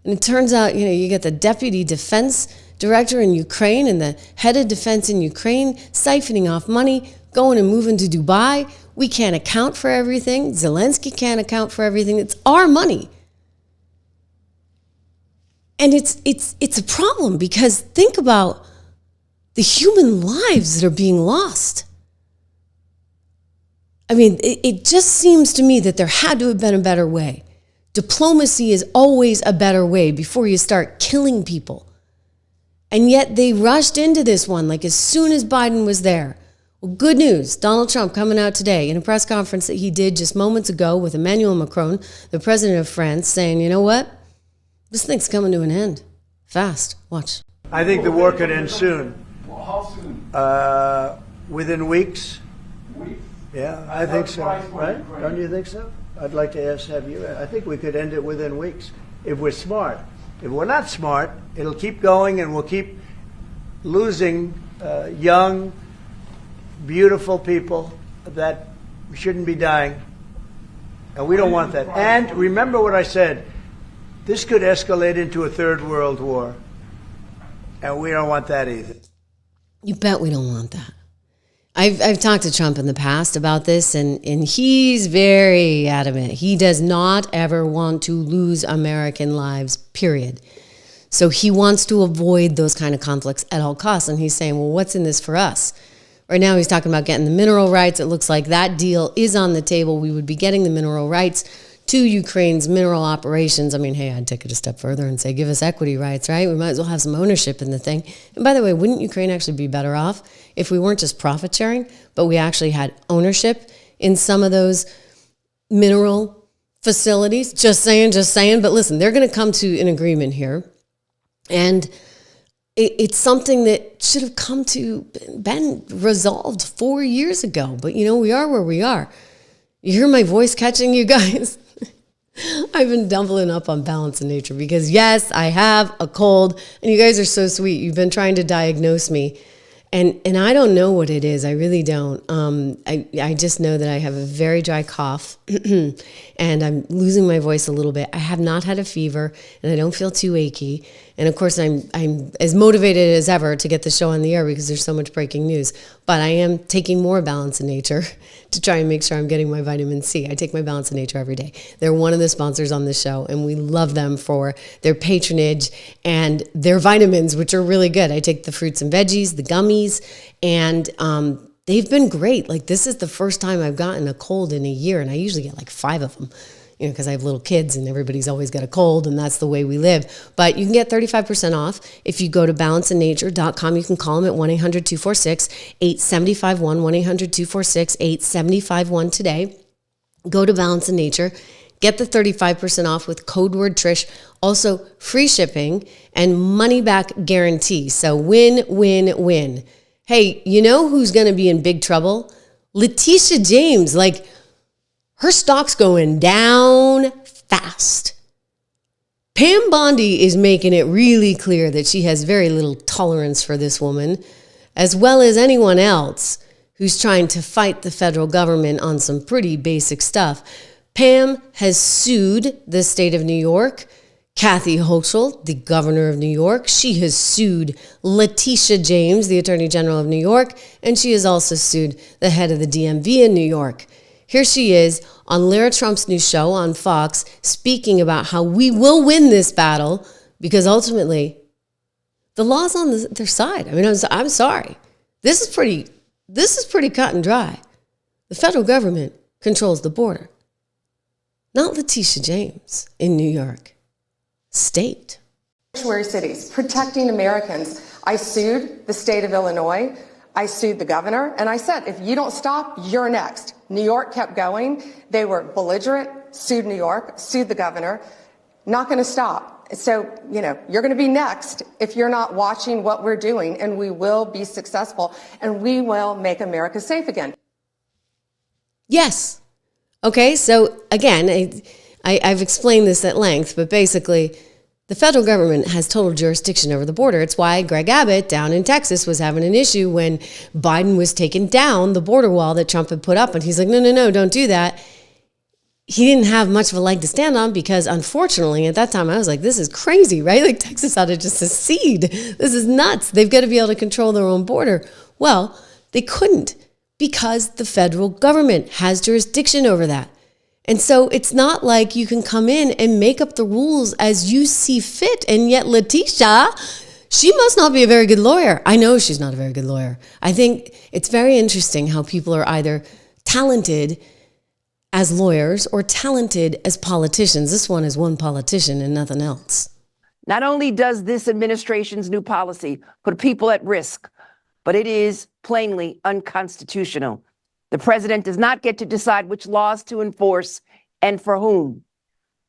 And it turns out, you know, you get the deputy defense director in Ukraine and the head of defense in Ukraine siphoning off money, going and moving to Dubai. We can't account for everything. Zelensky can't account for everything. It's our money. And it's a problem because think about the human lives that are being lost. I mean, it just seems to me that there had to have been a better way. Diplomacy is always a better way before you start killing people. And yet they rushed into this one like as soon as Biden was there. Well, good news. Donald Trump coming out today in a press conference that he did just moments ago with Emmanuel Macron, the president of France, saying, you know what? This thing's coming to an end. Fast. Watch. I think the war could end soon. Well, how soon? Within weeks. Yeah, I think so. Right? Don't you think so? I'd like to have you. I think we could end it within weeks if we're smart. If we're not smart, it'll keep going and we'll keep losing young, beautiful people that shouldn't be dying. And we don't want that. And remember what I said. This could escalate into a third world war. And we don't want that either. You bet we don't want that. I've talked to Trump in the past about this, and he's very adamant. He does not ever want to lose American lives, period. So he wants to avoid those kind of conflicts at all costs. And he's saying, well, what's in this for us? Right now he's talking about getting the mineral rights. It looks like that deal is on the table. We would be getting the mineral rights to Ukraine's mineral operations. I mean, hey, I'd take it a step further and say, give us equity rights, right? We might as well have some ownership in the thing. And by the way, wouldn't Ukraine actually be better off if we weren't just profit sharing, but we actually had ownership in some of those mineral facilities? Just saying. But listen, they're going to come to an agreement here. And it's something that should have been resolved 4 years ago. But, you know, we are where we are. You hear my voice catching, you guys? I've been doubling up on balance in nature because, yes, I have a cold. And you guys are so sweet. You've been trying to diagnose me. And I don't know what it is. I really don't. I just know that I have a very dry cough and I'm losing my voice a little bit. I have not had a fever and I don't feel too achy. And of course, I'm as motivated as ever to get the show on the air because there's so much breaking news. But I am taking more Balance in Nature to try and make sure I'm getting my vitamin C. I take my Balance in Nature every day. They're one of the sponsors on the show, and we love them for their patronage and their vitamins, which are really good. I take the fruits and veggies, the gummies, and they've been great. Like, this is the first time I've gotten a cold in a year, and I usually get like 5 of them, you know, because I have little kids and everybody's always got a cold, and that's the way we live. But you can get 35% off if you go to balanceandnature.com. You can call them at 1-800-246-8751, 1-800-246-8751 today. Go to Balance and Nature. Get the 35% off with code word Trish. Also, free shipping and money back guarantee. So win, win, win. Hey, you know who's going to be in big trouble? Letitia James. Like, her stock's going down fast. Pam Bondi is making it really clear that she has very little tolerance for this woman, as well as anyone else who's trying to fight the federal government on some pretty basic stuff. Pam has sued the state of New York. Kathy Hochul, the governor of New York, she has sued Letitia James, the attorney general of New York, and she has also sued the head of the DMV in New York. Here she is on Lara Trump's new show on Fox, speaking about how we will win this battle because ultimately the law's on their side. I mean, I'm sorry. This is pretty cut and dry. The federal government controls the border, not Letitia James in New York State. Sanctuary cities, protecting Americans. I sued the state of Illinois. I sued the governor, and I said, if you don't stop, you're next. New York kept going. They were belligerent, sued New York, sued the governor, not going to stop. So, you know, you're going to be next if you're not watching what we're doing, and we will be successful, and we will make America safe again. Yes. Okay, so again, I've explained this at length, but basically, the federal government has total jurisdiction over the border. It's why Greg Abbott down in Texas was having an issue when Biden was taking down the border wall that Trump had put up. And he's like, no, don't do that. He didn't have much of a leg to stand on because, unfortunately, at that time, I was like, this is crazy, right? Like, Texas ought to just secede. This is nuts. They've got to be able to control their own border. Well, they couldn't because the federal government has jurisdiction over that. And so it's not like you can come in and make up the rules as you see fit. And yet Letitia, she must not be a very good lawyer. I know she's not a very good lawyer. I think it's very interesting how people are either talented as lawyers or talented as politicians. This one is one politician and nothing else. Not only does this administration's new policy put people at risk, but it is plainly unconstitutional. The president does not get to decide which laws to enforce and for whom.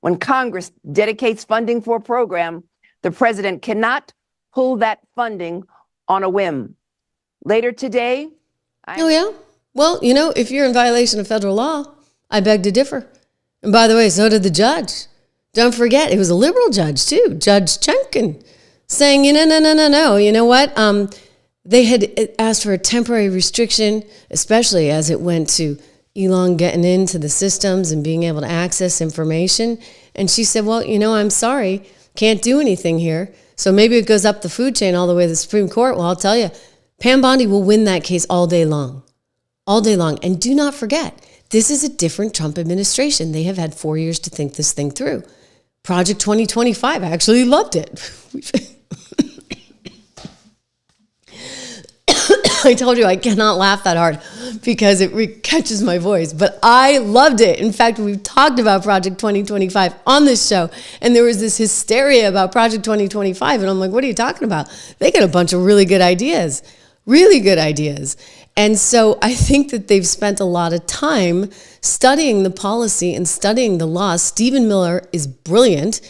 When Congress dedicates funding for a program, the president cannot pull that funding on a whim. Later today, Oh, yeah? Well, you know, if you're in violation of federal law, I beg to differ. And by the way, so did the judge. Don't forget, it was a liberal judge, too, Judge Chenkin, saying, no. You know what? They had asked for a temporary restriction, especially as it went to Elon getting into the systems and being able to access information. And she said, well, you know, I'm sorry, can't do anything here. So maybe it goes up the food chain all the way to the Supreme Court. Well, I'll tell you, Pam Bondi will win that case all day long. All day long. And do not forget, this is a different Trump administration. They have had 4 years to think this thing through. Project 2025, I actually loved it. I told you I cannot laugh that hard because it catches my voice, but I loved it. In fact, we've talked about Project 2025 on this show, and there was this hysteria about Project 2025, and I'm like, what are you talking about? They got a bunch of really good ideas. And so I think that they've spent a lot of time studying the policy and studying the law. Stephen Miller is brilliant,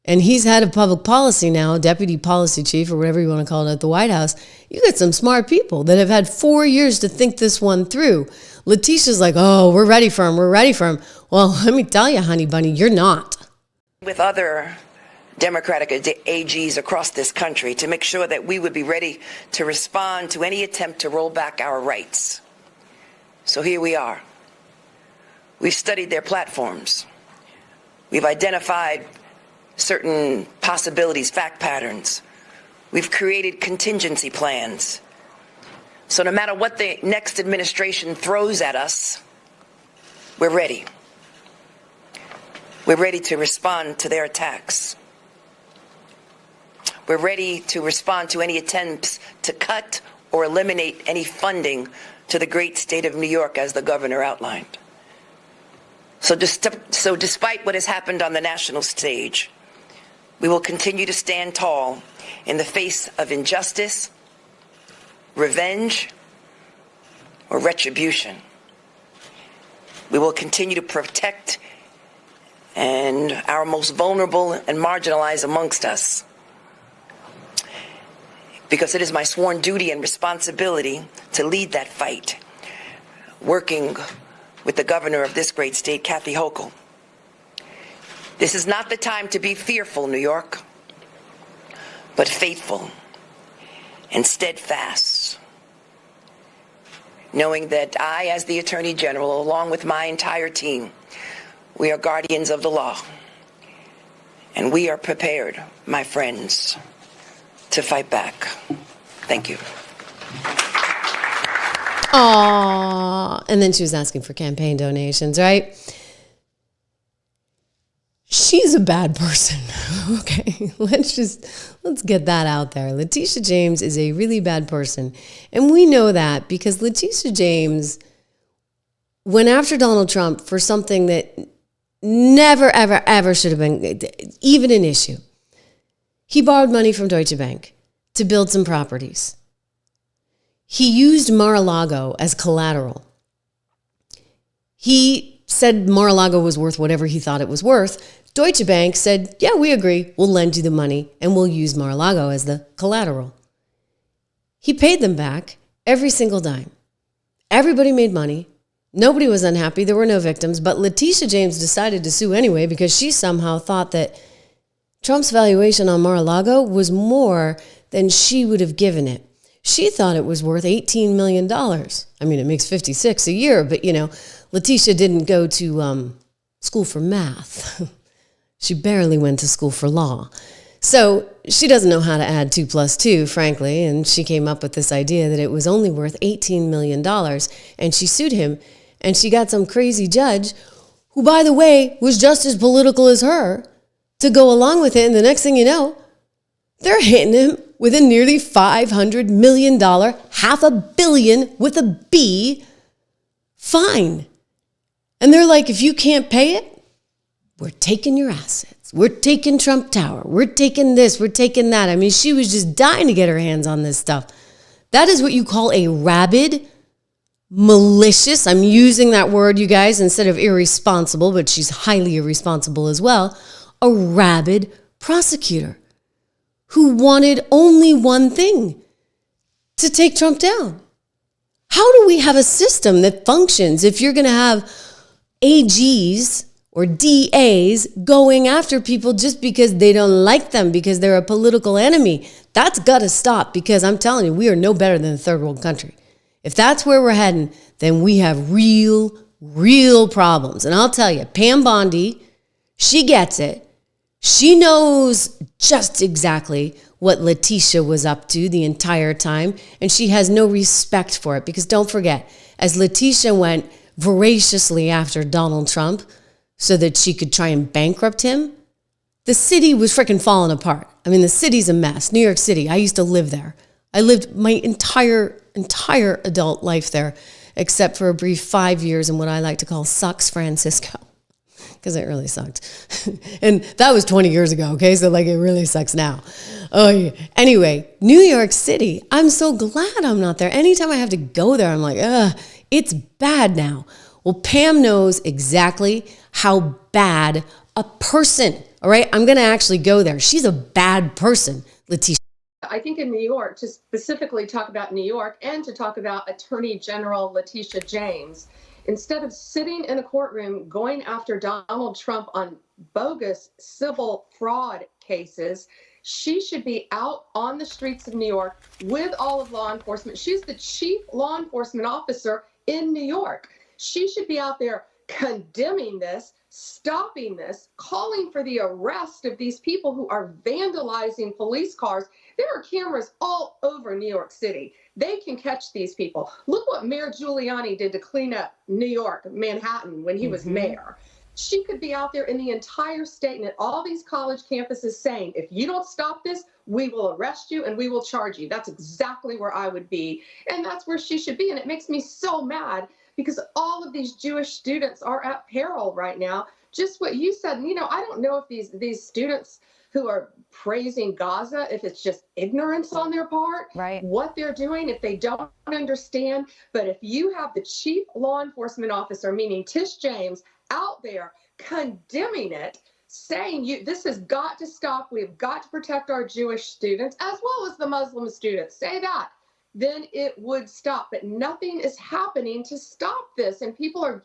and he's head of public policy now, deputy policy chief, or whatever you want to call it at the White House. You got some smart people that have had 4 years to think this one through. Letitia's like, oh, we're ready for him. Well, let me tell you, honey bunny, you're not. With other Democratic AGs across this country to make sure that we would be ready to respond to any attempt to roll back our rights. So here we are. We've studied their platforms. We've identified certain possibilities, fact patterns. We've created contingency plans. So no matter what the next administration throws at us, we're ready. We're ready to respond to their attacks. We're ready to respond to any attempts to cut or eliminate any funding to the great state of New York, as the governor outlined. So despite what has happened on the national stage, we will continue to stand tall in the face of injustice, revenge, or retribution. We will continue to protect our most vulnerable and marginalized amongst us, because it is my sworn duty and responsibility to lead that fight, working with the governor of this great state, Kathy Hochul. This is not the time to be fearful, New York, but faithful and steadfast, knowing that I, as the Attorney General, along with my entire team, we are guardians of the law, and we are prepared, my friends, to fight back. Thank you. Aww. And then she was asking for campaign donations, right? She's a bad person. Okay, let's get that out there. Letitia James is a really bad person. And we know that because Letitia James went after Donald Trump for something that never, ever, ever should have been even an issue. He borrowed money from Deutsche Bank to build some properties. He used Mar-a-Lago as collateral. He said Mar-a-Lago was worth whatever he thought it was worth. Deutsche Bank said, yeah, we agree. We'll lend you the money and we'll use Mar-a-Lago as the collateral. He paid them back every single dime. Everybody made money. Nobody was unhappy. There were no victims. But Letitia James decided to sue anyway because she somehow thought that Trump's valuation on Mar-a-Lago was more than she would have given it. She thought it was worth $18 million. I mean, it makes 56 a year, but Letitia didn't go to school for math. She barely went to school for law. So she doesn't know how to add 2 plus 2, frankly, and she came up with this idea that it was only worth $18 million, and she sued him, and she got some crazy judge who, by the way, was just as political as her to go along with it, and the next thing you know, they're hitting him with a nearly $500 million, $500 million with a B, fine. And they're like, if you can't pay it, we're taking your assets. We're taking Trump Tower. We're taking this. We're taking that. I mean, she was just dying to get her hands on this stuff. That is what you call a rabid, malicious, I'm using that word, you guys, instead of irresponsible, but she's highly irresponsible as well, a rabid prosecutor who wanted only one thing, to take Trump down. How do we have a system that functions if you're going to have AGs or DAs going after people just because they don't like them, because they're a political enemy? That's got to stop, because I'm telling you, we are no better than a third world country. If that's where we're heading, then we have real problems. And I'll tell you, Pam Bondi, she gets it. She knows just exactly what Letitia was up to the entire time, and she has no respect for it, because don't forget, as Letitia went voraciously after Donald Trump so that she could try and bankrupt him, the city was freaking falling apart. I mean, the city's a mess. New York City, I used to live there. I lived my entire adult life there, except for a brief 5 years in what I like to call Sucks Francisco, because it really sucked. And that was 20 years ago, okay? So, it really sucks now. Oh, yeah. Anyway, New York City, I'm so glad I'm not there. Anytime I have to go there, I'm like, it's bad now. Well, Pam knows exactly how bad a person, all right? I'm going to actually go there. She's a bad person, Letitia. I think in New York, to specifically talk about New York and to talk about Attorney General Letitia James, instead of sitting in a courtroom going after Donald Trump on bogus civil fraud cases, she should be out on the streets of New York with all of law enforcement. She's the chief law enforcement officer in New York. She should be out there condemning this, stopping this, calling for the arrest of these people who are vandalizing police cars. There are cameras all over New York City. They can catch these people. Look what Mayor Giuliani did to clean up New York, Manhattan, when he was mayor. She could be out there in the entire state and at all these college campuses saying, if you don't stop this, we will arrest you and we will charge you. That's exactly where I would be. And that's where she should be. And it makes me so mad because all of these Jewish students are at peril right now. Just what you said. And, I don't know if these students who are praising Gaza, if it's just ignorance on their part, right, what they're doing, if they don't understand. But if you have the chief law enforcement officer, meaning Tish James, out there condemning it, saying this has got to stop, we've got to protect our Jewish students as well as the Muslim students, say that, then it would stop. But nothing is happening to stop this. And people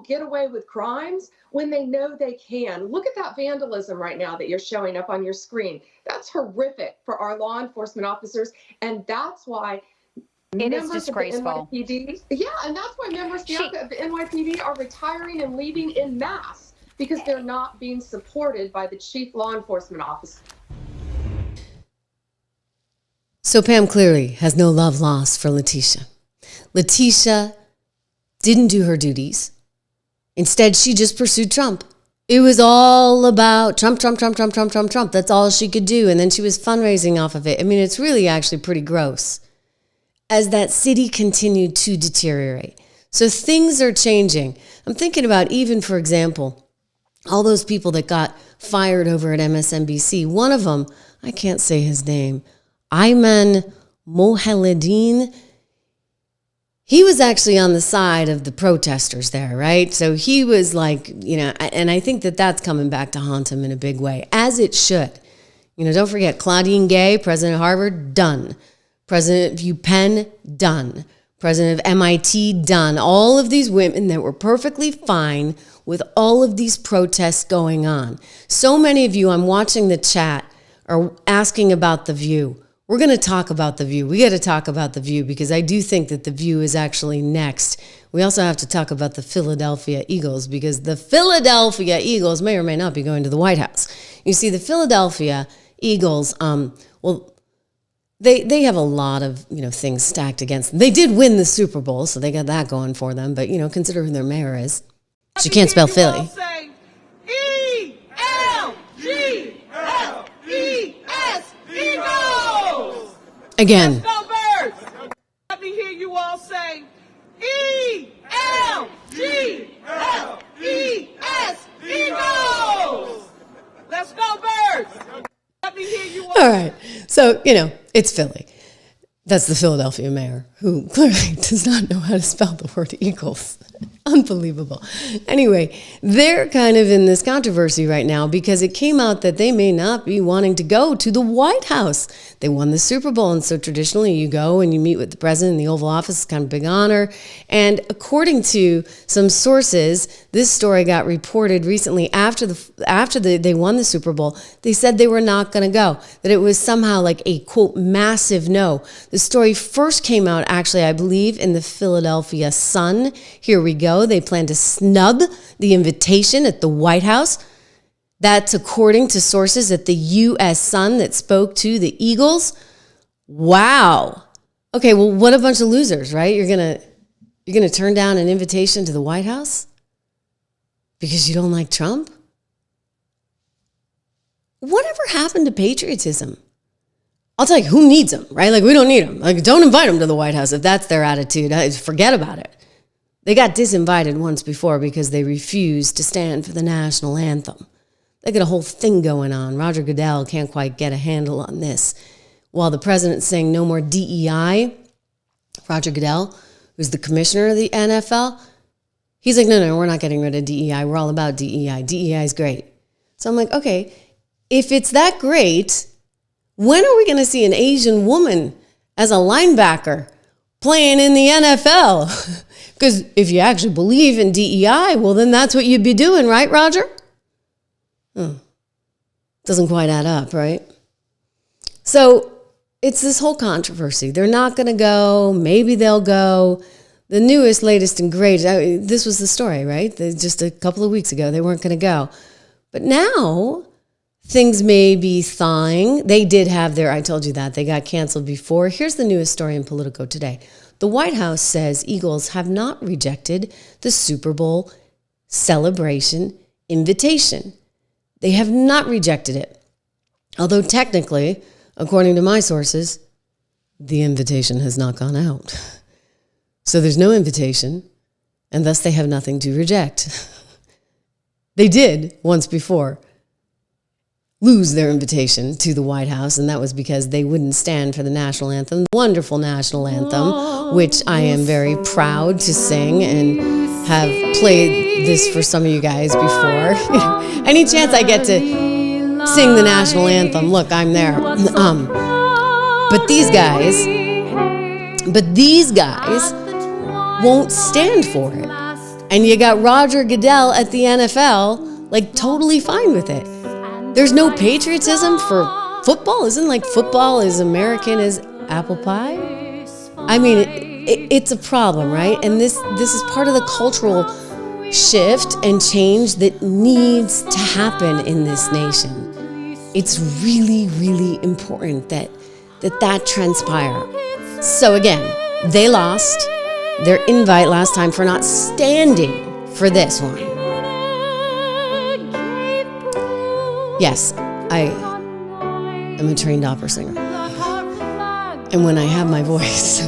get away with crimes when they know they can. Look at that vandalism right now that you're showing up on your screen. That's horrific for our law enforcement officers. And that's why it is disgraceful. And that's why members of the NYPD are retiring and leaving in mass, because they're not being supported by the chief law enforcement officer. So Pam clearly has no love lost for Letitia. Letitia didn't do her duties. Instead, she just pursued Trump. It was all about Trump, Trump, Trump, Trump, Trump, Trump, Trump. That's all she could do. And then she was fundraising off of it. I mean, it's really actually pretty gross as that city continued to deteriorate. So things are changing. I'm thinking about even, for example, all those people that got fired over at MSNBC. One of them, I can't say his name, Ayman Mohaledin, he was actually on the side of the protesters there, right? So he was like, and I think that that's coming back to haunt him in a big way, as it should. Don't forget, Claudine Gay, president of Harvard, done. President of UPenn, done. President of MIT, done. All of these women that were perfectly fine with all of these protests going on. So many of you, I'm watching the chat, are asking about The View. We're going to talk about The View. We got to talk about The View because I do think that The View is actually next. We also have to talk about the Philadelphia Eagles because the Philadelphia Eagles may or may not be going to the White House. You see, the Philadelphia Eagles, they have a lot of things stacked against them. They did win the Super Bowl, so they got that going for them. But consider who their mayor is. She can't spell Philly. E-L-G-L-E-S, Eagles! Again. Let's go Birds! Let me hear you all say E-L-G-L-E-S, Eagles! Let's go Birds! Let me hear you all right. So, it's Philly. That's the Philadelphia mayor, who clearly does not know how to spell the word Eagles. Unbelievable. Anyway, they're kind of in this controversy right now because it came out that they may not be wanting to go to the White House. They won the Super Bowl, and so traditionally you go and you meet with the president in the Oval Office. It's kind of a big honor. And according to some sources, this story got reported recently after they won the Super Bowl. They said they were not going to go, that it was somehow like a, quote, massive no. The story first came out, actually, I believe, in the Philadelphia Sun. Here we go. They plan to snub the invitation at the White House. That's according to sources at the U.S. Sun that spoke to the Eagles. Wow. Okay, well, what a bunch of losers, right? You're gonna turn down an invitation to the White House because you don't like Trump? Whatever happened to patriotism? I'll tell you, who needs them, right? Like, we don't need them. Like, don't invite them to the White House if that's their attitude. Forget about it. They got disinvited once before because they refused to stand for the national anthem. They got a whole thing going on. Roger Goodell can't quite get a handle on this. While the president's saying no more DEI, Roger Goodell, who's the commissioner of the NFL, he's like, no, we're not getting rid of DEI. We're all about DEI. DEI is great. So I'm like, okay, if it's that great, when are we going to see an Asian woman as a linebacker playing in the NFL? Because if you actually believe in DEI, well, then that's what you'd be doing, right, Roger? Doesn't quite add up, right? So it's this whole controversy. They're not going to go. Maybe they'll go. The newest, latest, and greatest, this was the story, right? Just a couple of weeks ago, they weren't going to go. But now things may be thawing. They did have I told you that, they got canceled before. Here's the newest story in Politico today. The White House says Eagles have not rejected the Super Bowl celebration invitation. They have not rejected it. Although technically, according to my sources, the invitation has not gone out. So there's no invitation, and thus they have nothing to reject. They did, once before, lose their invitation to the White House, and that was because they wouldn't stand for the national anthem, the wonderful national anthem, which I am very proud to sing and have played this for some of you guys before. Any chance I get to sing the national anthem, look, I'm there. But these guys won't stand for it. And you got Roger Goodell at the NFL, like totally fine with it. There's no patriotism for football. Isn't like football as American as apple pie? I mean, it's a problem, right? And this is part of the cultural shift and change that needs to happen in this nation. It's really, really important that transpire. So again, they lost their invite last time for not standing for this one. Yes, I am a trained opera singer. And when I have my voice,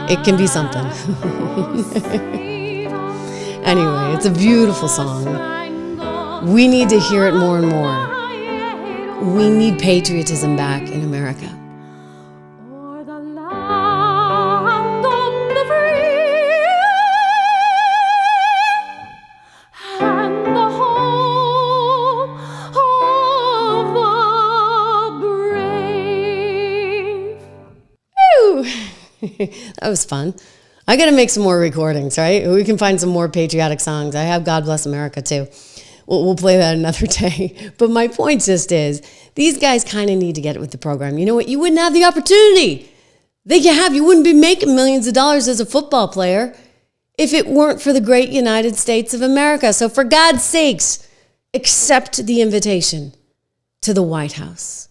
it can be something. Anyway, it's a beautiful song. We need to hear it more and more. We need patriotism back in America. That was fun. I got to make some more recordings, right? We can find some more patriotic songs. I have God Bless America too. We'll play that another day. But my point just is, these guys kind of need to get it with the program. You know what? You wouldn't have the opportunity that you have. You wouldn't be making millions of dollars as a football player if it weren't for the great United States of America. So for God's sakes, accept the invitation to the White House.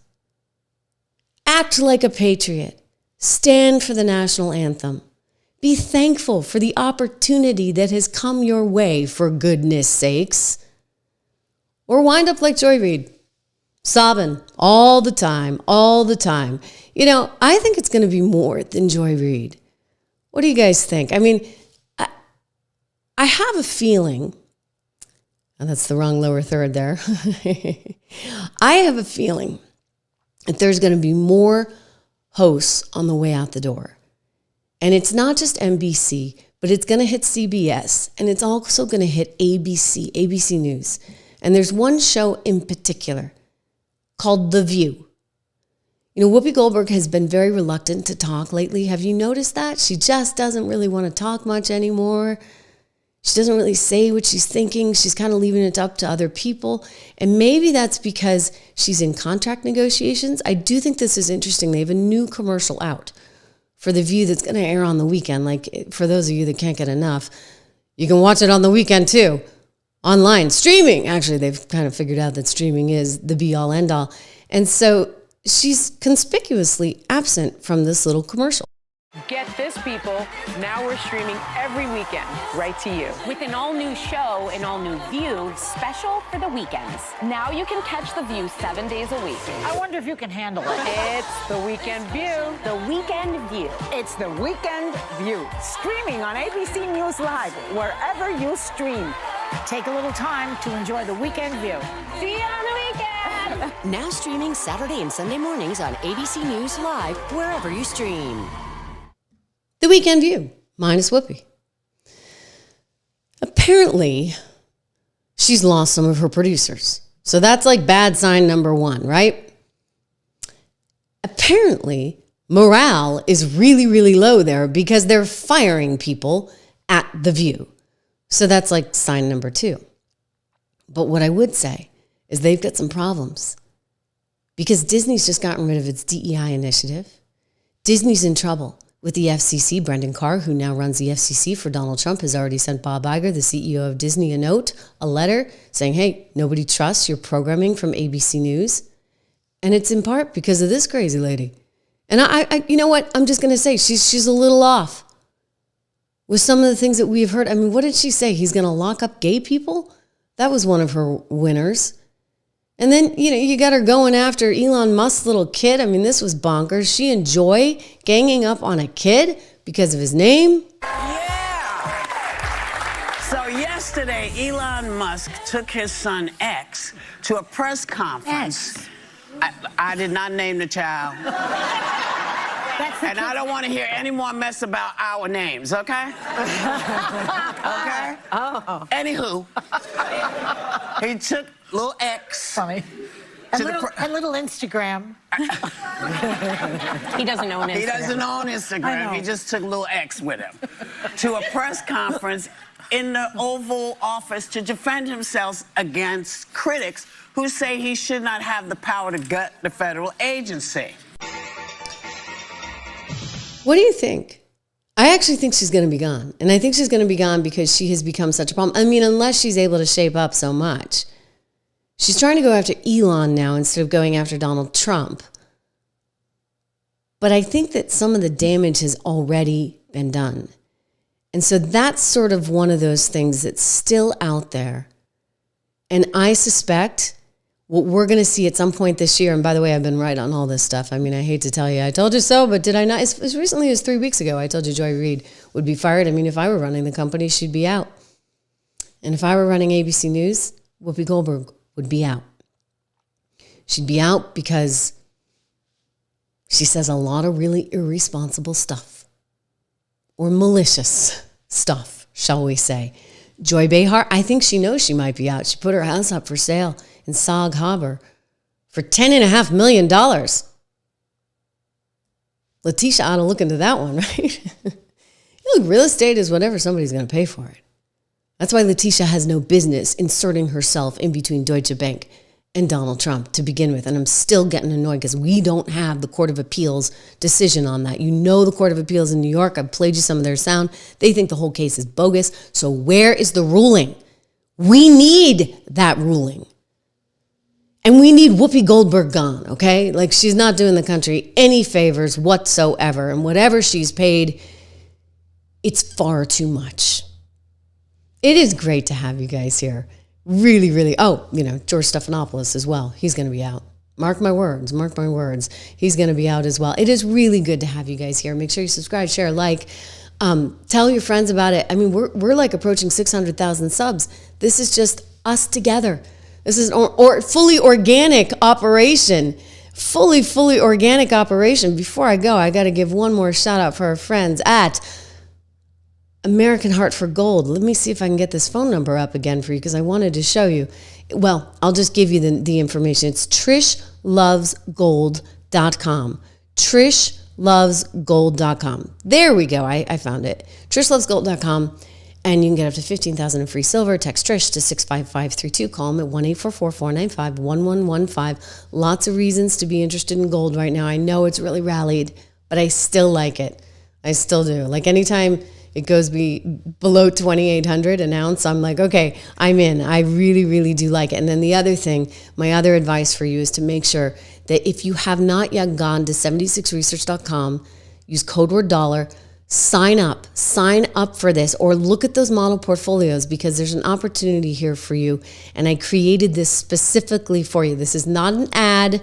Act like a patriot. Stand for the national anthem. Be thankful for the opportunity that has come your way, for goodness sakes. Or wind up like Joy Reid, sobbing all the time, all the time. You know, I think it's going to be more than Joy Reid. What do you guys think? I mean, I have a feeling, and that's the wrong lower third there. I have a feeling that there's going to be more hosts on the way out the door. And it's not just NBC, but it's going to hit CBS, and it's also going to hit ABC News. And there's one show in particular called The View. You know, Whoopi Goldberg has been very reluctant to talk lately. Have you noticed that? She just doesn't really want to talk much anymore. She doesn't really say what she's thinking. She's kind of leaving it up to other people. And maybe that's because she's in contract negotiations. I do think this is interesting. They have a new commercial out for The View that's going to air on the weekend. Like, for those of you that can't get enough, you can watch it on the weekend too. Online, streaming. Actually, they've kind of figured out that streaming is the be-all, end-all. And so she's conspicuously absent from this little commercial. Get this, people. Now we're streaming every weekend right to you. With an all-new show, an all-new View, special for the weekends. Now you can catch The View 7 days a week. I wonder if you can handle it. It's the Weekend View. The Weekend View. It's the Weekend View. Streaming on ABC News Live, wherever you stream. Take a little time to enjoy the Weekend View. See you on the weekend! Now streaming Saturday and Sunday mornings on ABC News Live, wherever you stream. The Weekend View, minus Whoopi. Apparently, she's lost some of her producers. So that's like bad sign number one, right? Apparently, morale is really, really low there because they're firing people at The View. So that's like sign number two. But what I would say is they've got some problems because Disney's just gotten rid of its DEI initiative. Disney's in trouble with the FCC. Brendan Carr, who now runs the FCC for Donald Trump, has already sent Bob Iger, the CEO of Disney, a letter saying, hey, nobody trusts your programming from ABC News. And it's in part because of this crazy lady. And I you know what? I'm just going to say she's a little off with some of the things that we've heard. I mean, what did she say? He's going to lock up gay people? That was one of her winners. And then, you got her going after Elon Musk's little kid. I mean, this was bonkers. She and Joy ganging up on a kid because of his name. So yesterday, Elon Musk took his son X to a press conference. I did not name the child. And I don't want to hear any more mess about our names, okay? Okay? Oh. Anywho, he took little X. Funny. And little Instagram. He doesn't own Instagram. He doesn't own Instagram. He just took little X with him to a press conference in the Oval Office to defend himself against critics who say he should not have the power to gut the federal agency. What do you think? I actually think she's going to be gone. And I think she's going to be gone because she has become such a problem. I mean, unless she's able to shape up so much. She's trying to go after Elon now instead of going after Donald Trump. But I think that some of the damage has already been done. And so that's sort of one of those things that's still out there. And I suspect what we're going to see at some point this year, and by the way, I've been right on all this stuff. I mean, I hate to tell you, I told you so, but did I not? As recently as 3 weeks ago, I told you Joy Reid would be fired. I mean, if I were running the company, she'd be out. And if I were running ABC News, Whoopi Goldberg would be out. She'd be out because she says a lot of really irresponsible stuff. Or malicious stuff, shall we say. Joy Behar, I think she knows she might be out. She put her house up for sale in Sag Harbor for $10.5 million. Letitia ought to look into that one, right? Look, real estate is whatever somebody's going to pay for it. That's why Letitia has no business inserting herself in between Deutsche Bank and Donald Trump to begin with. And I'm still getting annoyed because we don't have the Court of Appeals decision on that. You know the Court of Appeals in New York. I've played you some of their sound. They think the whole case is bogus. So where is the ruling? We need that ruling. And we need Whoopi Goldberg gone, okay? Like, she's not doing the country any favors whatsoever. And whatever she's paid, it's far too much. It is great to have you guys here. Really, really. Oh, George Stephanopoulos as well. He's going to be out. Mark my words. He's going to be out as well. It is really good to have you guys here. Make sure you subscribe, share, like. Tell your friends about it. I mean, we're like approaching 600,000 subs. This is just us together. This is a fully organic operation. Fully organic operation. Before I go, I got to give one more shout out for our friends at American Heart for Gold. Let me see if I can get this phone number up again for you because I wanted to show you. Well, I'll just give you the information. It's trishlovesgold.com. trishlovesgold.com. There we go. I found it. trishlovesgold.com. And you can get up to $15,000 in free silver. Text Trish to 65532. Call them at 1-844-495-1115. Lots of reasons to be interested in gold right now. I know it's really rallied, but I still like it. I still do. Like anytime it goes below 2,800 an ounce, I'm like, okay, I'm in. I really, really do like it. And then the other thing, my other advice for you is to make sure that if you have not yet gone to 76research.com, use code word dollar, sign up for this, or look at those model portfolios because there's an opportunity here for you. And I created this specifically for you. This is not an ad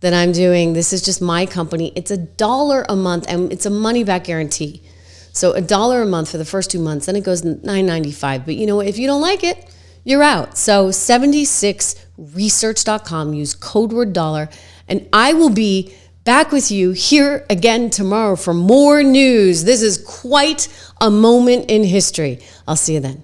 that I'm doing. This is just my company. It's $1 a month and it's a money back guarantee. So $1 a month for the first 2 months, then it goes to $9.95. But you know what? If you don't like it, you're out. So 76research.com, use code word dollar, and I will be back with you here again tomorrow for more news. This is quite a moment in history. I'll see you then.